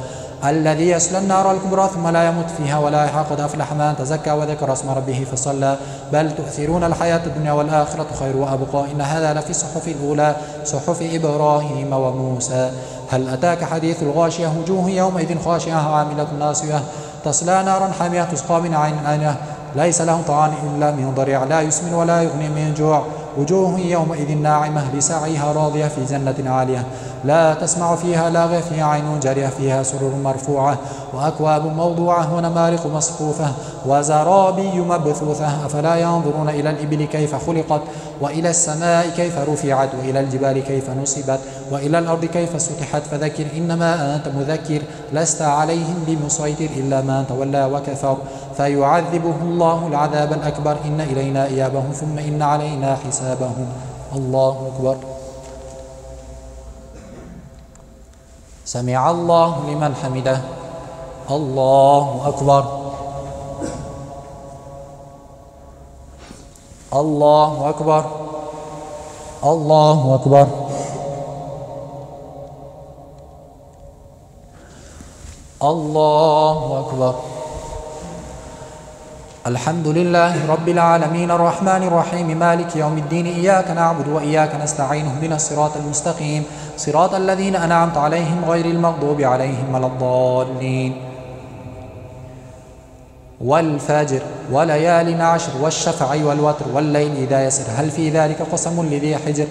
الذي يصلى النار الكبرى ثم لا يموت فيها ولا يحيى قد أفلح من تزكى وذكر اسم ربه فصلى بل تؤثرون الحياة الدنيا والآخرة خير وأبقى إن هذا لفي الصحف الأولى صحف إبراهيم وموسى هل أتاك حديث الغاشية وجوه يومئذ خاشعة عاملة ناصية تصلى نارا حامية تسقى من عين آنية ليس لهم طعام إلا من ضريع لا يسمن ولا يغني من جوع وجوه يومئذ ناعمة لسعيها راضية في جنة عالية لا تسمع فيها لاغية فيها عين جارية فيها سرر مرفوعة وأكواب موضوعة ونمارق مصفوفة وزرابي مبثوثة أفلا ينظرون إلى الإبل كيف خلقت وإلى السماء كيف رفعت وإلى الجبال كيف نصبت وإلى الأرض كيف سطحت فذكر إنما أنت مذكر لست عليهم بمسيطر إلا من تولى وكفر فيعذبه الله العذاب الأكبر إن إلينا إيابهم ثم إن علينا حسابهم الله أكبر سمع الله لمن حمده الله أكبر الله أكبر الله أكبر الله أكبر الحمد لله رب العالمين الرحمن الرحيم مالك يوم الدين إياك نعبد وإياك نستعين اهدنا الصراط المستقيم صراط الذين أنعمت عليهم غير المغضوب عليهم ولا الضالين والفجر وليال عشر والشفع والوتر والليل إذا يسر هل في ذلك قسم لذي حجر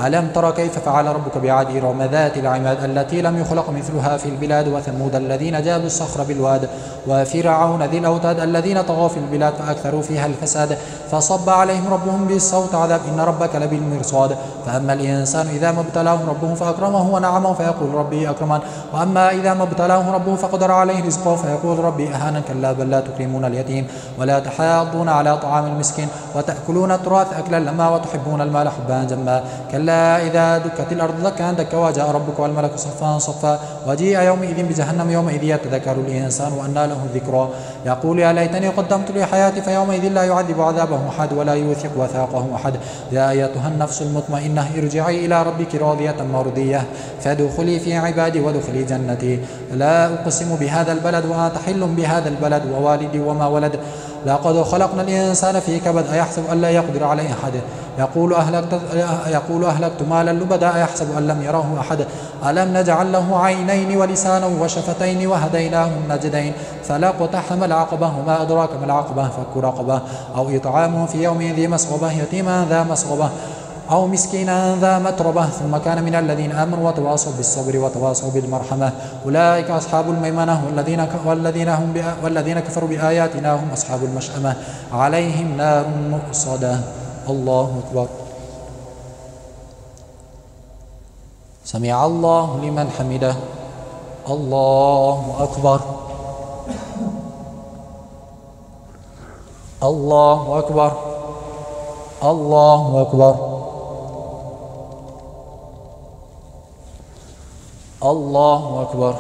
ألم تر كيف فعل ربك بعاد إرم ذات العماد التي لم يخلق مثلها في البلاد وثمود الذين جابوا الصخر بالواد وفرعون ذي الأوتاد الذين طغوا في البلاد فأكثروا فيها الفساد فصب عليهم ربهم بالصوت عذاب إن ربك لبالمرصاد فأما الإنسان إذا ما ابتلاه ربه فأكرمه ونعمه فيقول ربي أكرمن وأما إذا ما ابتلاه ربه فقدر عليه رزقه فيقول ربي أهانا كلا بل لا تكرمون اليتيم ولا تحاضون على طعام المسكين وتأكلون التراث أكلا لما وتحبون المال حبا جما كلا إذا دكت الأرض دكا دكا وجاء ربك والملك صفا صفا وجيء يومئذ بجهنم يومئذ يتذكر الإنسان وأنى له الذكرى يقول يا ليتني قدمت لحياتي فيومئذ لا يعذب عذابه أحد ولا يوثق وثاقه أحد يا أيتها النفس المطمئنة ارجعي إلى ربك راضية مرضية فادخلي في عبادي وادخلي جنتي لا أقسم بهذا البلد وأنت حل بهذا البلد ووالدي وما ولد لقد خلقنا الإنسان في كبد أيحسب أن لا يقدر عليه أحد يقول أهلكت مالا لبدا أيحسب أن لم يره أحد ألم نجعل له عينين ولسانا وشفتين وهديناه النجدين فلاقتحم العقبة وما أدراك ما العقبة فك رقبة أو إطعام في يوم ذي مسغبة يتيما ذا مسغبة أو مسكينا ذا متربة ثم كان من الذين آمنوا وتواصوا بالصبر وتواصوا بالمرحمة أولئك أصحاب الميمنة والذين كفروا بآياتنا هم أصحاب المشأمة عليهم نار مؤصدة. الله أكبر. سمع الله لمن حمده. الله أكبر. الله أكبر. الله أكبر. الله أكبر.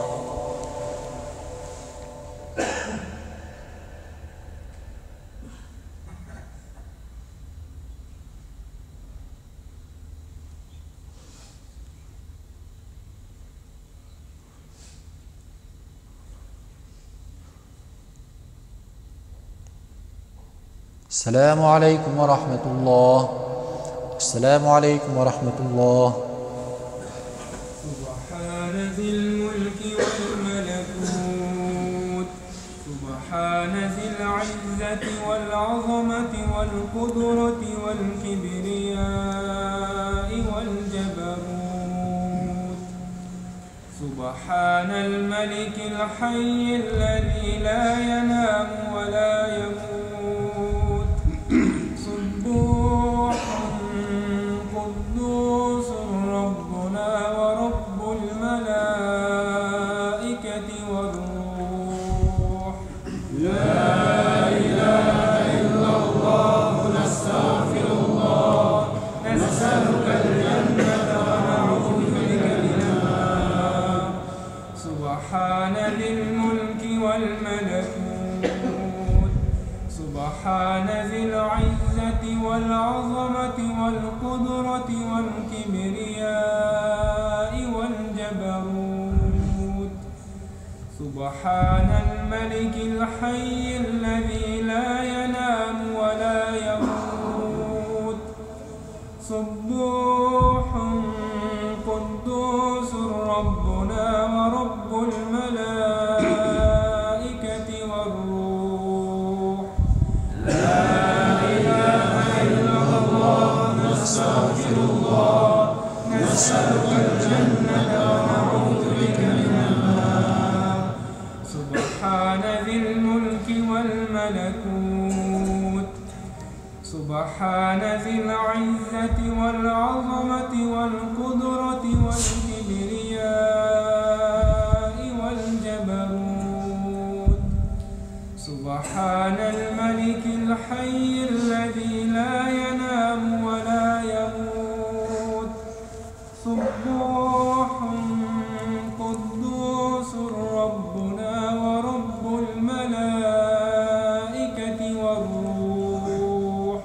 السلام عليكم ورحمة الله. السلام عليكم ورحمة الله. سبحان ذي الملك والملكوت سبحان ذي العزة والعظمة والقدرة والكبرياء والجبروت سبحان الملك الحي الذي لا ينام ولا يموت سبوح قدوس ربنا ورب الملائكة والروح لا إله إلا الله نستغفر الله نسألك الجنة ونعوذ بك من النار سبحان ذي الملك والملكوت سبحان ذي العزة والعظمة والقدرة والكبرياء والجبروت سبحان الملك الحي الذي لا ينام ولا يموت سبوح قدوس ربنا ورب الملائكة والروح لا إله إلا الله نستغفر الله نسألك الجنة ونعوذ بك من النار سبحان ذي الملك والملكوت سبحان ذي العزة والعظمة والقدرة والكبرياء والجبروت سبحان الملك الحي الذي لا ينام ولا يموت سبوح قدوس ربنا ورب الملائكة والروح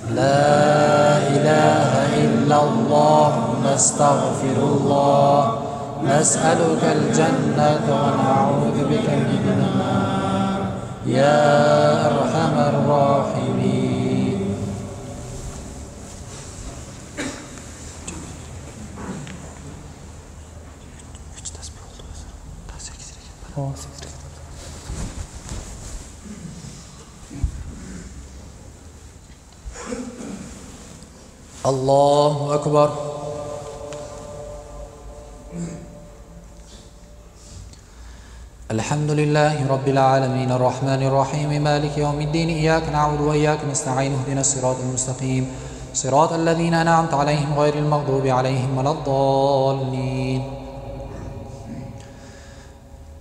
لا إله إلا الله نستغفر الله نسألك الجنة ونعوذ بك من النار يا أرحم الراحمين. الله أكبر. الحمد لله رب العالمين الرحمن الرحيم مالك يوم الدين إياك نعبد وإياك نستعين اهدنا الصراط المستقيم صراط الذين أنعمت عليهم غير المغضوب عليهم ولا الضالين.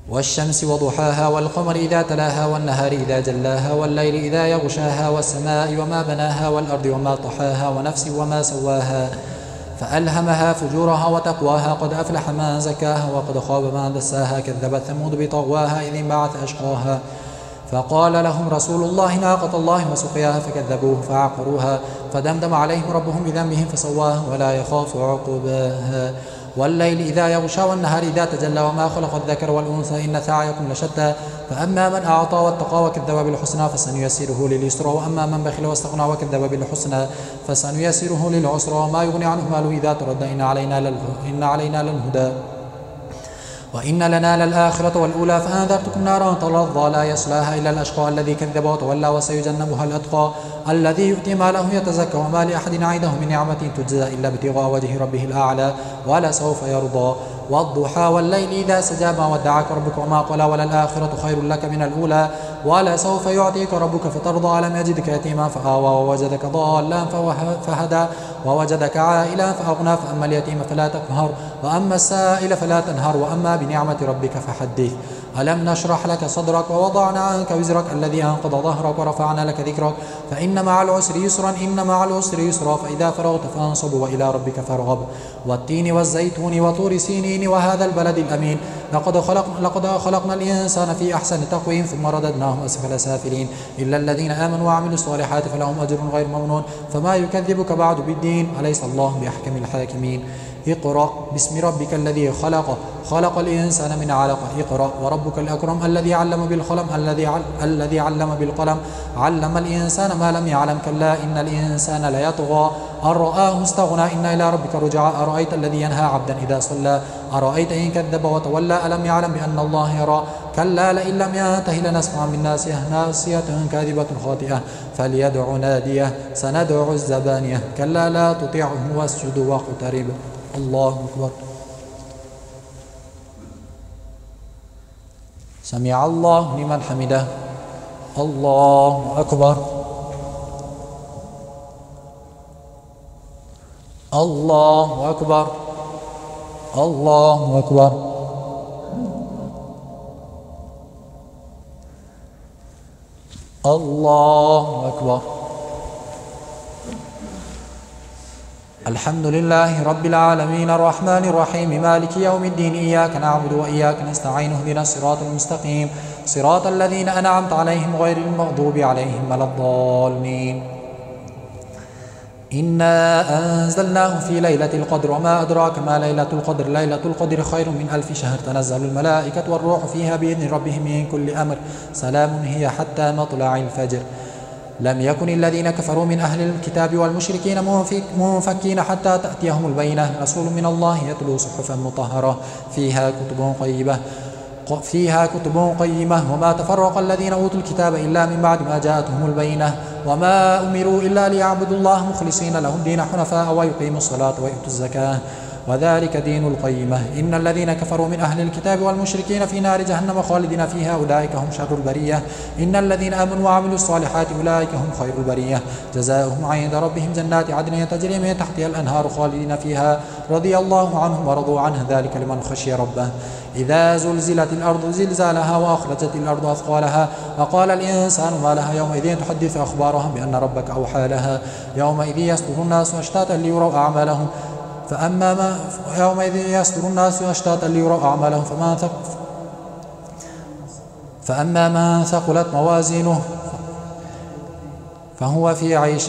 والشمس وضحاها والقمر إذا تلاها والنهار إذا جلاها والليل إذا يغشاها والسماء وما بناها والأرض وما طحاها ونفس وما سواها فألهمها فجورها وتقواها قد أفلح من زكاها وقد خاب من دساها كذبت ثمود بطغواها إذ انبعث أشقاها فقال لهم رسول الله ناقة الله وسقياها فكذبوه فعقروها فدمدم عليهم ربهم بذنبهم فسواها ولا يخاف عقباها والليل إذا يغشى والنهار إذا تجلى وما خلق الذكر والأنثى إن سعيكم لشتى فأما من أعطى واتقى وكذب بالحسنى فسنيسره لليسرى وأما من بخل واستغنى وكذب بالحسنى فسنيسره للعسرى وما يغني عنه ماله إذا تردى إن علينا للهدى وإن لنا للآخرة والأولى فأنذرتكم نارا تلظى لا يصلاها إلا الأشقى الذي كذب وتولى وسيجنبها الأتقى الذي يؤتي ماله يتزكى وما لأحد عنده من نعمة تجزى إلا ابتغاء وجه ربه الأعلى ولسوف يرضى والضحى والليل إذا سجى ما ودعك ربك وما قلى وللآخرة خير لك من الأولى ولسوف يعطيك ربك فترضى ألم يجدك يتيما فآوى ووجدك ضالا فهدى ووجدك عائلا فأغنى فأما اليتيم فلا تقهر وأما السائل فلا تنهر وأما بنعمة ربك فحدث ألم نشرح لك صدرك ووضعنا عنك وزرك الذي أنقض ظهرك ورفعنا لك ذكرك فإن مع العسر يسرا إن مع العسر يسرا فإذا فرغت فانصب وإلى ربك فارغب والتين والزيتون وطور سينين وهذا البلد الأمين لقد خلقنا الإنسان في أحسن تقويم ثم رددناه أسفل سافلين إلا الذين آمنوا وعملوا الصالحات فلهم أجر غير ممنون فما يكذبك بعد بالدين أليس الله بأحكم الحاكمين اقرأ باسم ربك الذي خلق الإنسان من علق اقرأ وربك الأكرم الذي علم بالقلم الذي علم بالقلم علم الإنسان ما لم يعلم كلا إن الإنسان ليطغى أن رآه استغنى إن إلى ربك رجعا أرأيت الذي ينهى عبدا إذا صلى أرأيت إن كذب وتولى ألم يعلم بأن الله يرى كلا لئن لم ينته لنسمعا ناصية كاذبة خاطئة فليدع ناديه سندع الزبانية كلا لا تطيعه واسجد واقترب الله أكبر سمع الله لمن حمده الله أكبر الله أكبر الله أكبر الله أكبر الحمد لله رب العالمين الرحمن الرحيم مالك يوم الدين إياك نعبد وإياك نستعين اهدنا الصراط المستقيم صراط الذين أنعمت عليهم غير المغضوب عليهم ولا الضالين إنا أنزلناه في ليلة القدر وما أدراك ما ليلة القدر ليلة القدر خير من 1000 شهر تنزل الملائكة والروح فيها بإذن ربهم من كل أمر سلام هي حتى مطلع الفجر لم يكن الذين كفروا من أهل الكتاب والمشركين منفكين حتى تأتيهم البينة رسول من الله يتلو صحفا مطهرة فيها كتب قيمة وما تفرق الذين أوتوا الكتاب إلا من بعد ما جاءتهم البينة وما أمروا إلا ليعبدوا الله مخلصين له الدين حنفاء ويقيموا الصلاة ويؤتوا الزكاة وذلك دين القيمة إن الذين كفروا من أهل الكتاب والمشركين في نار جهنم خالدين فيها أولئك هم شر البرية إن الذين آمنوا وعملوا الصالحات أولئك هم خير البرية جزاؤهم عند ربهم جنات عدن تجري من تحتها الأنهار خالدين فيها رضي الله عنهم ورضوا عنه ذلك لمن خشي ربه إذا زلزلت الأرض زلزالها وأخرجت الأرض أثقالها وقال الإنسان ما لها يومئذ تحدث أخبارها بأن ربك أوحى لها يومئذ يصدر الناس أشتاتا ليروا أعمالهم يومئذ يصدر الناس أشتاتا ليروا أعمالهم فأما من ثقلت موازينه فهو في عيش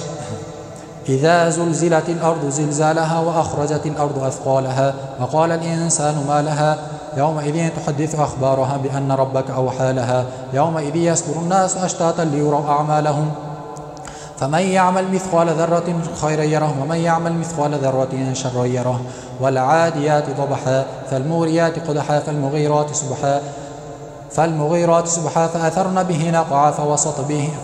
إذا زلزلت الأرض زلزالها وأخرجت الأرض أثقالها وقال الإنسان ما لها يومئذ تحدث أخبارها بأن ربك أوحى لها يومئذ يصدر الناس أشتاتا ليروا أعمالهم فمن يعمل مثقال ذرة خيرا يره ومن يعمل مثقال ذرة شرا يره والعاديات ضبحا فالموريات قدحا فالمغيرات سبحا فأثرن به نقعا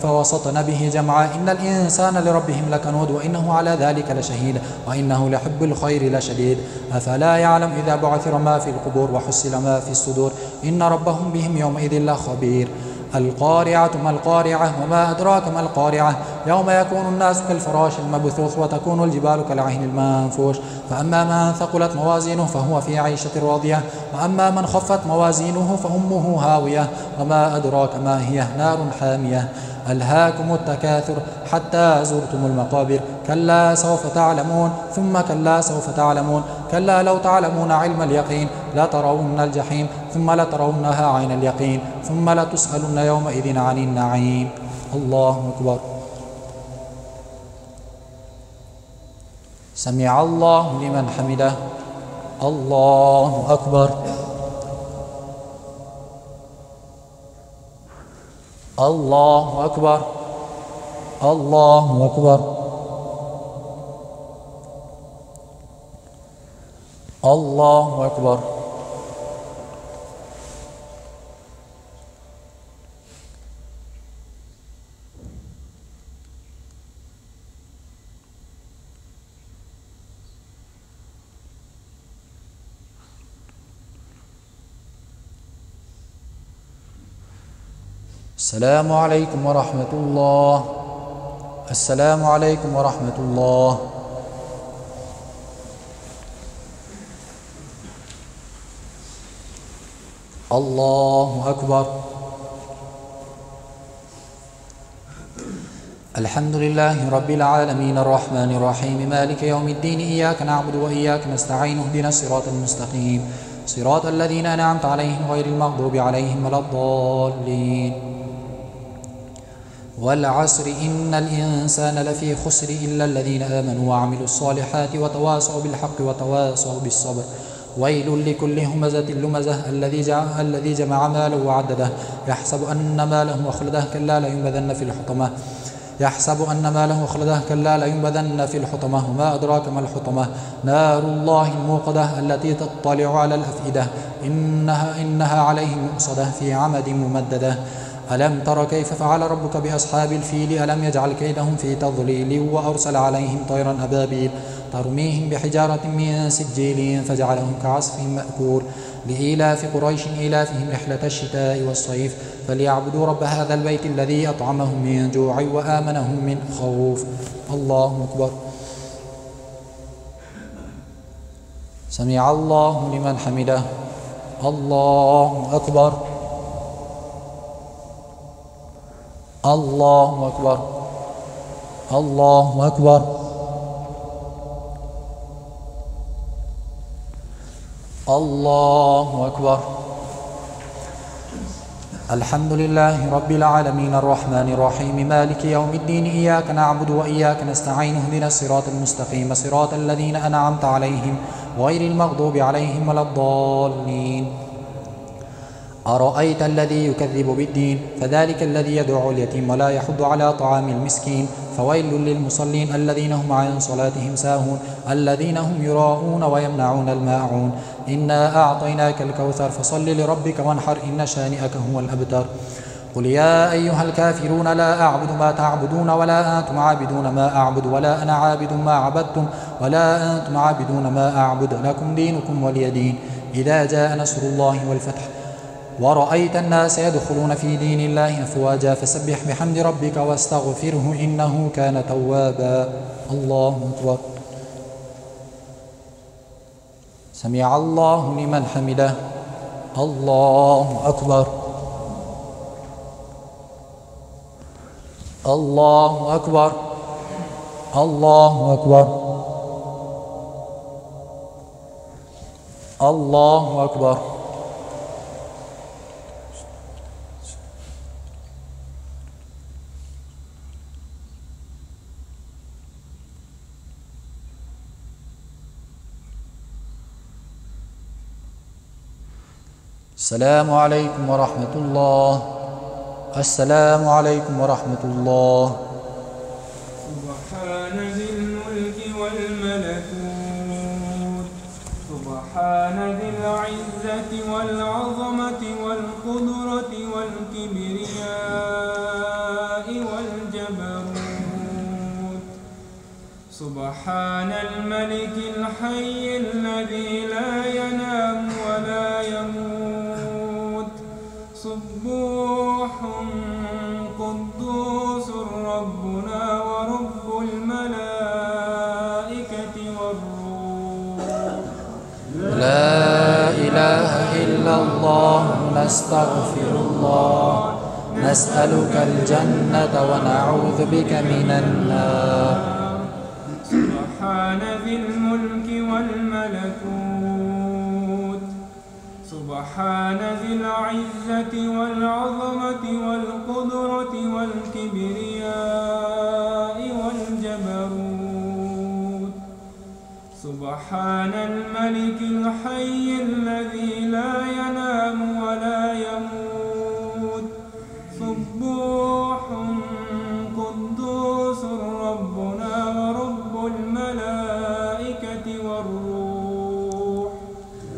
فوسطن به جمعا إن الإنسان لربهم لكنود وإنه على ذلك لشهيد وإنه لحب الخير لشديد أفلا يعلم إذا بعثر ما في القبور وحصل ما في الصدور إن ربهم بهم يومئذ لخبير القارعة ما القارعة وما أدراك ما القارعة يوم يكون الناس كالفراش المبثوث وتكون الجبال كالعهن المنفوش فأما من ثقلت موازينه فهو في عيشة راضية وأما من خفت موازينه فأمه هاوية وما أدراك ما هي نار حامية ألهاكم التكاثر حتى زرتم المقابر كلا سوف تعلمون ثم كلا سوف تعلمون كلا لو تعلمون علم اليقين لترون الجحيم ثم لترونها عين اليقين ثم لتسألن يومئذ عن النعيم الله أكبر سمع الله لمن حمده الله أكبر الله أكبر الله أكبر الله أكبر السلام عليكم ورحمة الله. السلام عليكم ورحمة الله. الله أكبر. الحمد لله رب العالمين الرحمن الرحيم مالك يوم الدين إياك نعبد وإياك نستعين اهدنا الصراط المستقيم صراط الذين أنعمت عليهم غير المغضوب عليهم ولا الضالين. والعصر إن الإنسان لفي خسر إلا الذين آمنوا وعملوا الصالحات وتواصوا بالحق وتواصوا بالصبر. ويل لكل همزة لمزة الذي جمع ماله وعدده يحسب أن ماله أخلده كلا لينبذن في الحطمة كلا لينبذن في الحطمة. وما أدراك ما الحطمة نار الله الموقدة التي تطلع على الأفئدة إنها عليهم مؤصدة في عمد ممددة. ألم تر كيف فعل ربك بأصحاب الفيل ألم يجعل كيدهم في تضليل وأرسل عليهم طيرا أبابيل ترميهم بحجارة من سجيل فجعلهم كعصف مأكول. لإيلاف قريش إيلافهم رحلة الشتاء والصيف فليعبدوا رب هذا البيت الذي أطعمهم من جوع وآمنهم من خوف. الله أكبر. سمع الله لمن حمده. الله أكبر. الله أكبر. الله أكبر. الله أكبر. الحمد لله رب العالمين الرحمن الرحيم مالك يوم الدين إياك نعبد وإياك نستعين اهدنا الصراط المستقيم صراط الذين أنعمت عليهم غير المغضوب عليهم ولا الضالين. أرأيت الذي يكذب بالدين فذلك الذي يدعو اليتيم ولا يحض على طعام المسكين فويل للمصلين الذين هم عن صلاتهم ساهون الذين هم يراءون ويمنعون الماعون. إنا أعطيناك الكوثر فصل لربك وانحر إن شانئك هو الأبتر. قل يا أيها الكافرون لا أعبد ما تعبدون ولا أنتم عابدون ما أعبد ولا أنا عابد ما عبدتم ولا أنتم عابدون ما أعبد لكم دينكم ولي دين. إذا جاء نصر الله والفتح ورأيت الناس يدخلون في دين الله أفواجا فسبح بحمد ربك واستغفره إنه كان توابا. الله أكبر. سمع الله لمن حمده. الله أكبر. الله أكبر. الله أكبر. الله أكبر. السلام عليكم ورحمة الله. السلام عليكم ورحمة الله. سبحان ذي الملك والملكوت سبحان ذي العزة والعظمة والقدرة والكبرياء والجبروت. سبحان الملك الحي الذي لا ينام ولا يموت سبوح قدوس ربنا ورب الملائكة والروح. لا إله إلا الله نستغفر الله نسألك الجنة ونعوذ بك من النار. سبحان ذي الملك والملكوت سبحان ذي العزة والعظمة والقدرة والكبرياء والجبروت. سبحان الملك الحي الذي لا ينام ولا يموت سبوح قدوس ربنا ورب الملائكة والروح.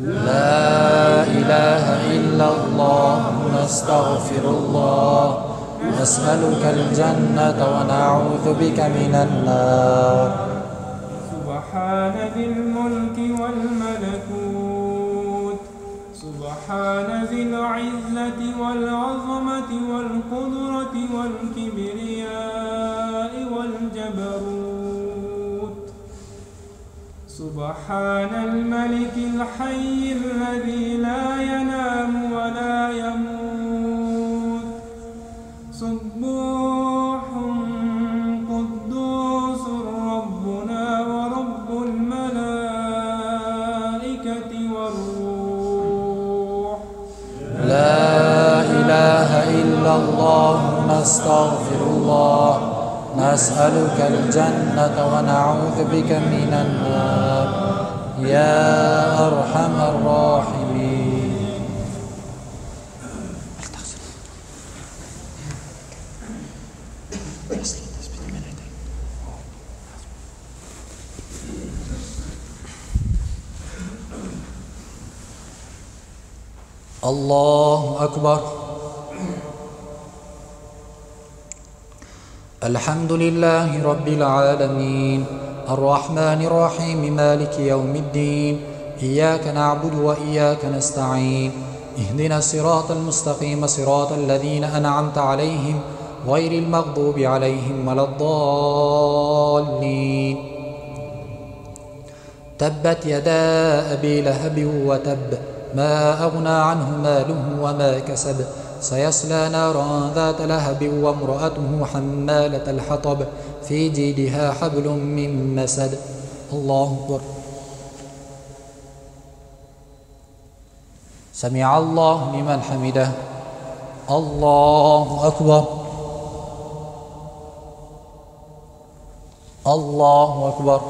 لا إله إلا الله نستغفر الله نسألك الجنة ونعوذ بك من النار. سبحان ذي الملك والملكوت سبحان سبحان ذي العزة والعظمة والقدرة والكبرياء والجبروت. سبحان الملك الحي الذي لا ينام ولا يموت. سبوح قدوس ربنا ورب الملائكة والروح. لا إله إلا الله نستغفر الله نسألك الجنة ونعوذ بك من النار يا أرحم الراحمين. الله أكبر. الحمد لله رب العالمين الرحمن الرحيم مالك يوم الدين إياك نعبد وإياك نستعين اهدنا الصراط المستقيم صراط الذين أنعمت عليهم غير المغضوب عليهم ولا الضالين. تبت يدا أبي لهب وتب ما أغنى عنه ماله وما كسب سيصلى نارا ذات لهب وامرأته حمالة الحطب في جيدها حبل من مسد. الله أكبر. سمع الله لمن حمده. الله أكبر. الله أكبر.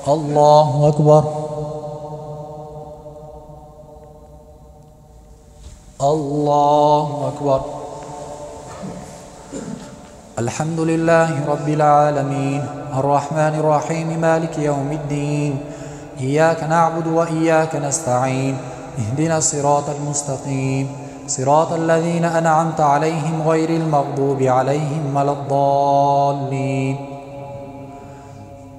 الله أكبر. الله أكبر. الحمد لله رب العالمين الرحمن الرحيم مالك يوم الدين إياك نعبد وإياك نستعين اهدنا الصراط المستقيم صراط الذين أنعمت عليهم غير المغضوب عليهم ولا الضالين.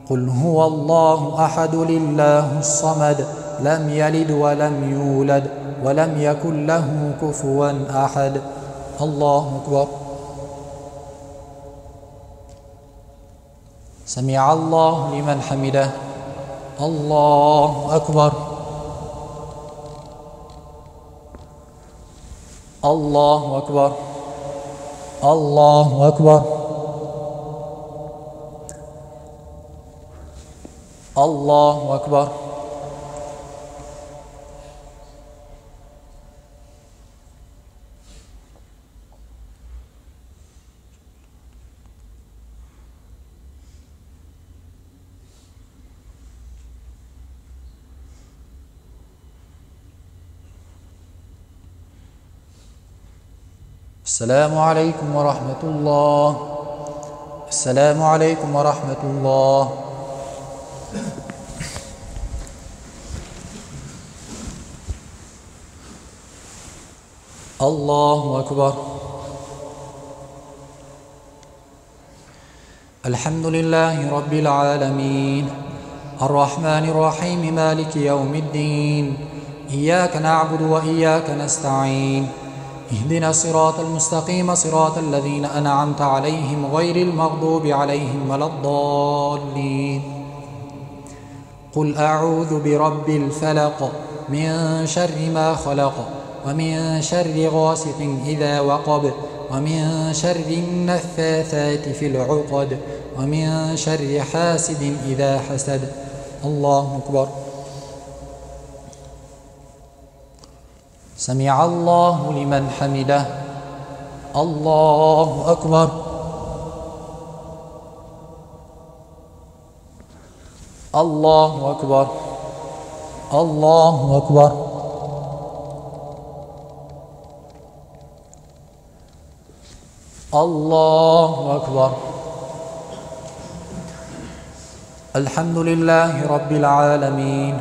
قل هو الله أحد الله الصمد لم يلد ولم يولد ولم يكن له كفوا أحد. الله أكبر. سمع الله لمن حمده. الله أكبر. الله أكبر. الله أكبر. الله أكبر. السلام عليكم ورحمة الله. السلام عليكم ورحمة الله. الله أكبر. الحمد لله رب العالمين الرحمن الرحيم مالك يوم الدين إياك نعبد وإياك نستعين اهدنا الصراط المستقيم صراط الذين أنعمت عليهم غير المغضوب عليهم ولا الضالين. قل أعوذ برب الفلق من شر ما خلق ومن شر غاسق إذا وقب ومن شر النفاثات في العقد ومن شر حاسد إذا حسد. الله أكبر. سمع الله لمن حمده. الله أكبر. الله أكبر. الله أكبر. الله أكبر. الحمد لله رب العالمين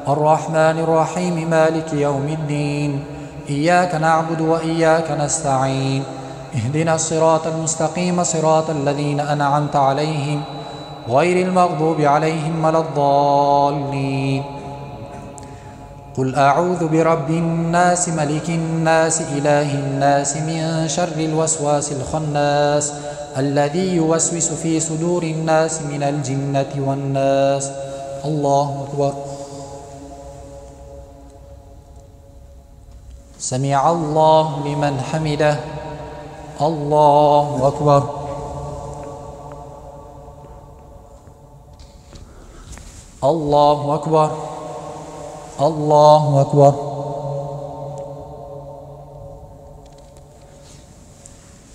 الرحمن الرحيم مالك يوم الدين إياك نعبد وإياك نستعين اهدنا الصراط المستقيم صراط الذين أنعمت عليهم غير المغضوب عليهم ولا الضالين. قل أعوذ برب الناس ملك الناس إله الناس من شر الوسواس الخناس الذي يوسوس في صدور الناس من الجنة والناس. الله أكبر. سمع الله لمن حمده. الله أكبر. الله أكبر. الله أكبر.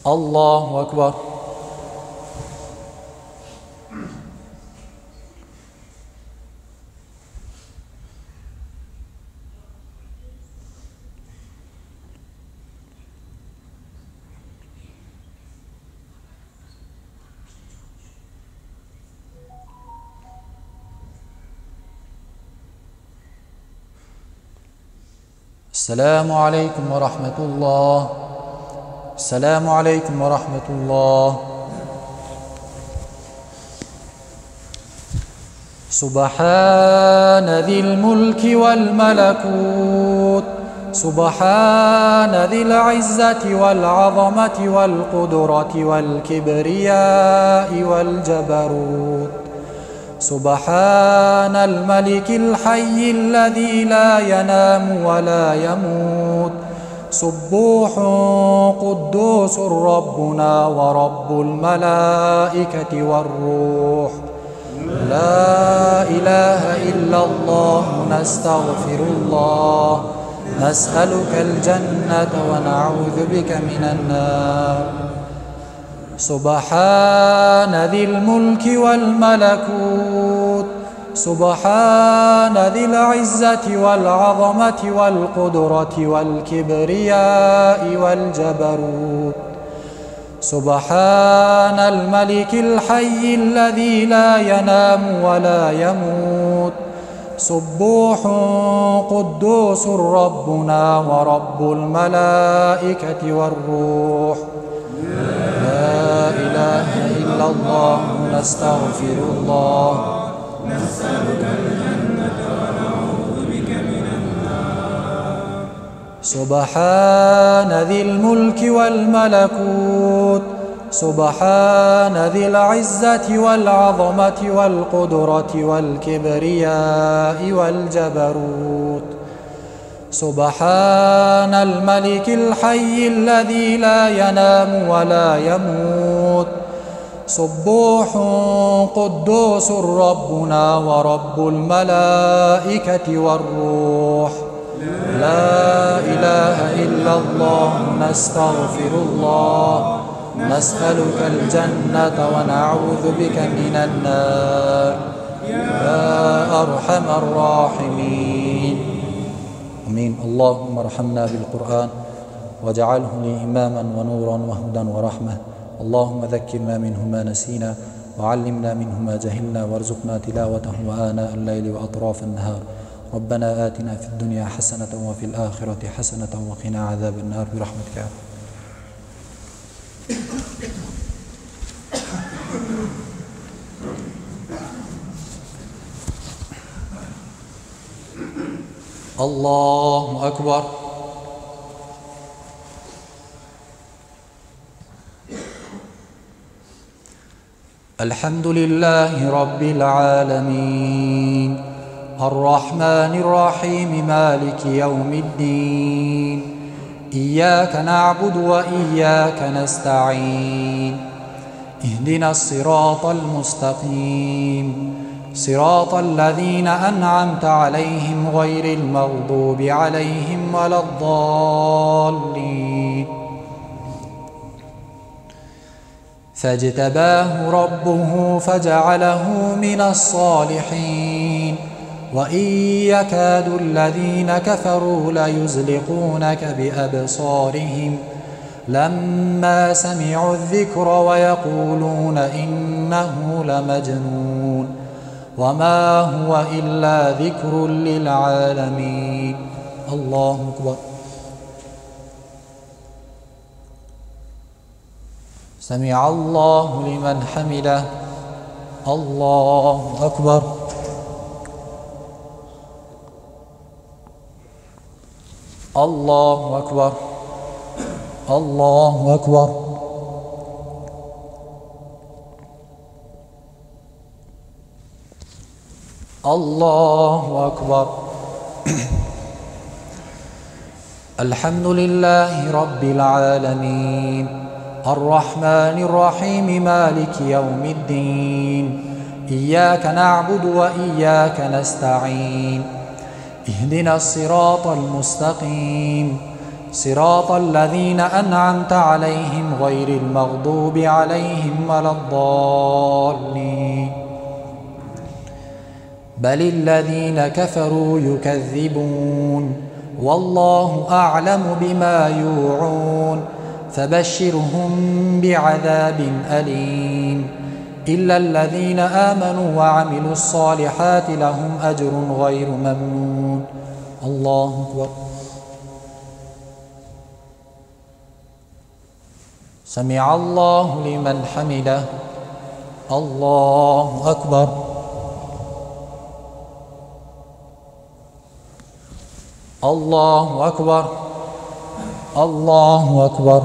الله أكبر. السلام عليكم ورحمة الله. السلام عليكم ورحمة الله. سبحان ذي الملك والملكوت سبحان ذي العزة والعظمة والقدرة والكبرياء والجبروت سبحان الملك الحي الذي لا ينام ولا يموت سبوح قدوس ربنا ورب الملائكة والروح. لا إله إلا الله نستغفر الله نسألك الجنة ونعوذ بك من النار. سبحان ذي الملك والملكوت سبحان ذي العزة والعظمة والقدرة والكبرياء والجبروت سبحان الملك الحي الذي لا ينام ولا يموت سبوح قدوس ربنا ورب الملائكة والروح. لا إله إلا الله نستغفر الله نسألك الجنة ونعوذ بك من النار. سبحان ذي الملك والملكوت سبحان ذي العزة والعظمة والقدرة والكبرياء والجبروت سبحان الملك الحي الذي لا ينام ولا يموت سبوح قدوس ربنا ورب الملائكة والروح. لا إله إلا الله نستغفر الله نسألك الجنة ونعوذ بك من النار يا أرحم الراحمين. آمين. اللهم ارحمنا بالقرآن واجعله لي إماما ونورا وهدى ورحمة. اللهم ذكرنا منه ما نسينا وعلمنا منه ما جهلنا وارزقنا تلاوته آناء الليل وأطراف النهار. ربنا آتنا في الدنيا حسنة وفي الآخرة حسنة وقنا عذاب النار برحمتك يا رب. الله أكبر. الحمد لله رب العالمين الرحمن الرحيم مالك يوم الدين إياك نعبد وإياك نستعين اهدنا الصراط المستقيم صراط الذين أنعمت عليهم غير المغضوب عليهم ولا الضالين. فاجتباه ربه فجعله من الصالحين وإن يكاد الذين كفروا ليزلقونك بأبصارهم لما سمعوا الذكر ويقولون إنه لمجنون وما هو إلا ذكر للعالمين. الله أكبر. سمع الله لمن حمده. الله أكبر. الله أكبر الله أكبر الله أكبر. الحمد لله رب العالمين الرحمن الرحيم مالك يوم الدين إياك نعبد وإياك نستعين اهدنا الصراط المستقيم صراط الذين أنعمت عليهم غير المغضوب عليهم ولا الضالين بل الذين كفروا يكذبون والله أعلم بما يوعون فبشرهم بعذاب أليم إلا الذين آمنوا وعملوا الصالحات لهم أجر غير ممنون. الله أكبر. سمع الله لمن حمده. الله أكبر. الله أكبر. الله أكبر.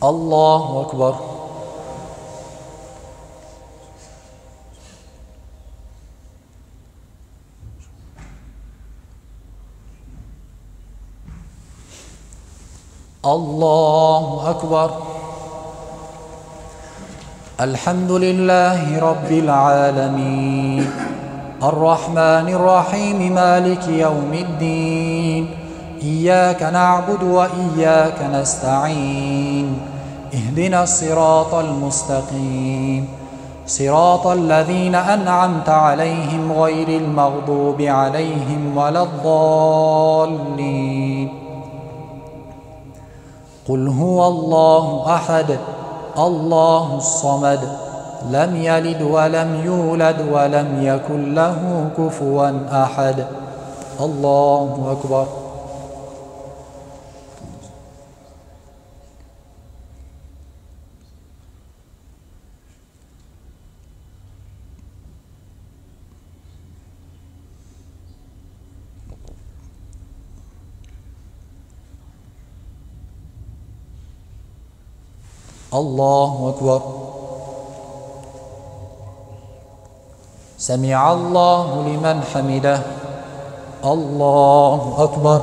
الله أكبر. الله أكبر. الحمد لله رب العالمين الرحمن الرحيم مالك يوم الدين إياك نعبد وإياك نستعين اهدنا الصراط المستقيم صراط الذين أنعمت عليهم غير المغضوب عليهم ولا الضالين. قل هو الله أحد الله الصمد لم يلد ولم يولد ولم يكن له كفوا أحد. الله أكبر. الله أكبر. سمع الله لمن حمده. الله أكبر.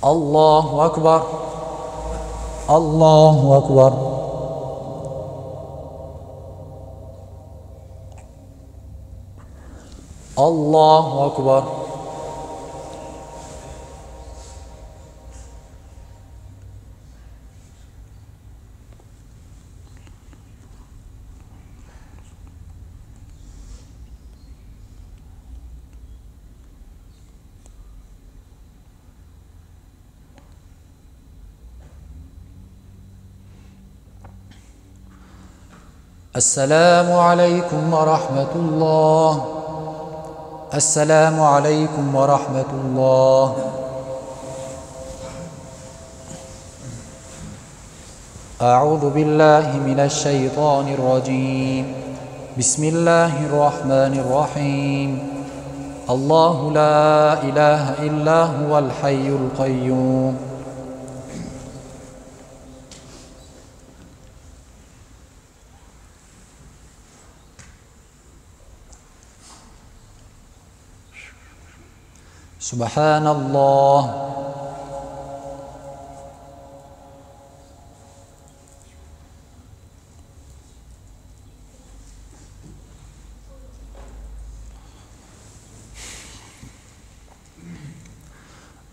الله أكبر. الله أكبر. الله أكبر. السلام عليكم ورحمة الله. السلام عليكم ورحمة الله. أعوذ بالله من الشيطان الرجيم. بسم الله الرحمن الرحيم. الله لا إله إلا هو الحي القيوم. سبحان الله.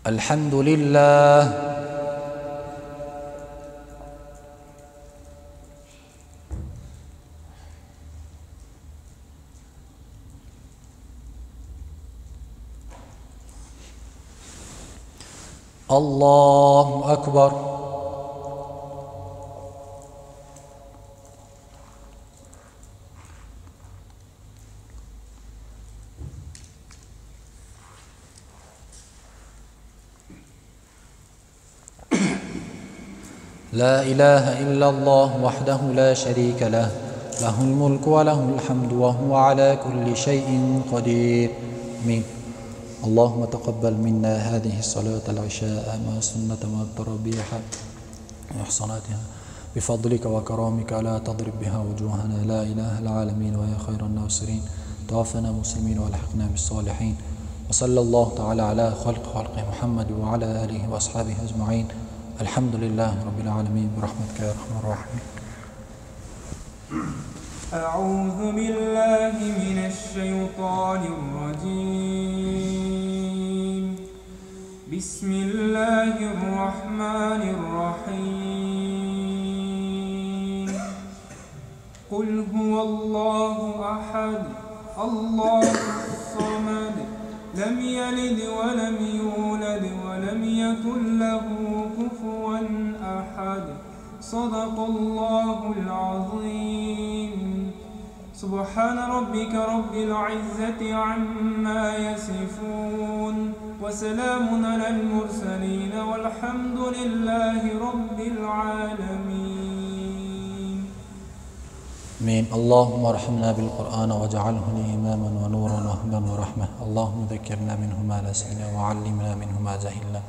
الحمد لله. الله أكبر. لا إله إلا الله وحده لا شريك له له الملك وله الحمد وهو على كل شيء قدير. آمين. اللهم تقبل منا هذه الصلاة العشاء مع السنة والتراويح وإحصاناتها بفضلك وكرامك، لا تضرب بها وجوهنا لا إله العالمين ويا خير الناصرين. توفنا مسلمين والحقنا بالصالحين. وصلى الله تعالى على خلق محمد وعلى آله وأصحابه أجمعين. الحمد لله رب العالمين برحمتك يا أرحم الراحمين. أعوذ بالله من الشيطان الرجيم. بسم الله الرحمن الرحيم. قل هو الله أحد الله الصمد لم يلد ولم يولد ولم يكن له كفوا أحد. صدق الله العظيم. سبحان ربك رب العزة عما يصفون وسلام على المرسلين والحمد لله رب العالمين. آمين. اللهم ارحمنا بالقرآن واجعله لي إماما ونورا وهدى ورحمة. اللهم ذكرنا منه ما نسينا وعلمنا منه ما جهلنا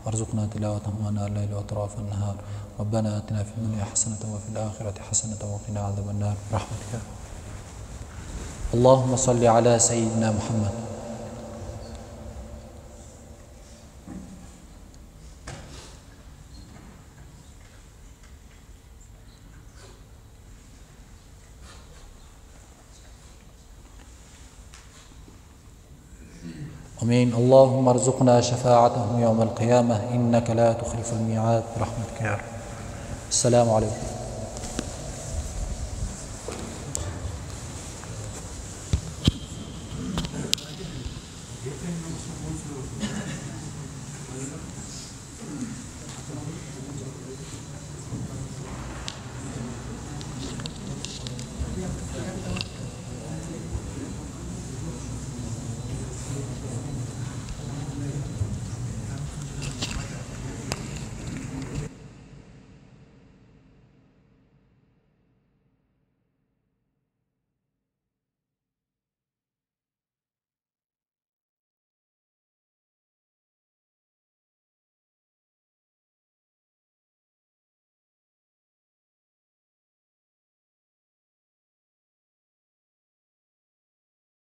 وارزقنا تلاوته آناء الليل وأطراف النهار. ربنا آتنا في الدنيا حسنة وفي الآخرة حسنة وقنا عذاب النار برحمتك. اللهم صل على سيدنا محمد. آمين. اللهم ارزقنا شفاعته يوم القيامة إنك لا تخلف الميعاد برحمتك يا رب. السلام عليكم.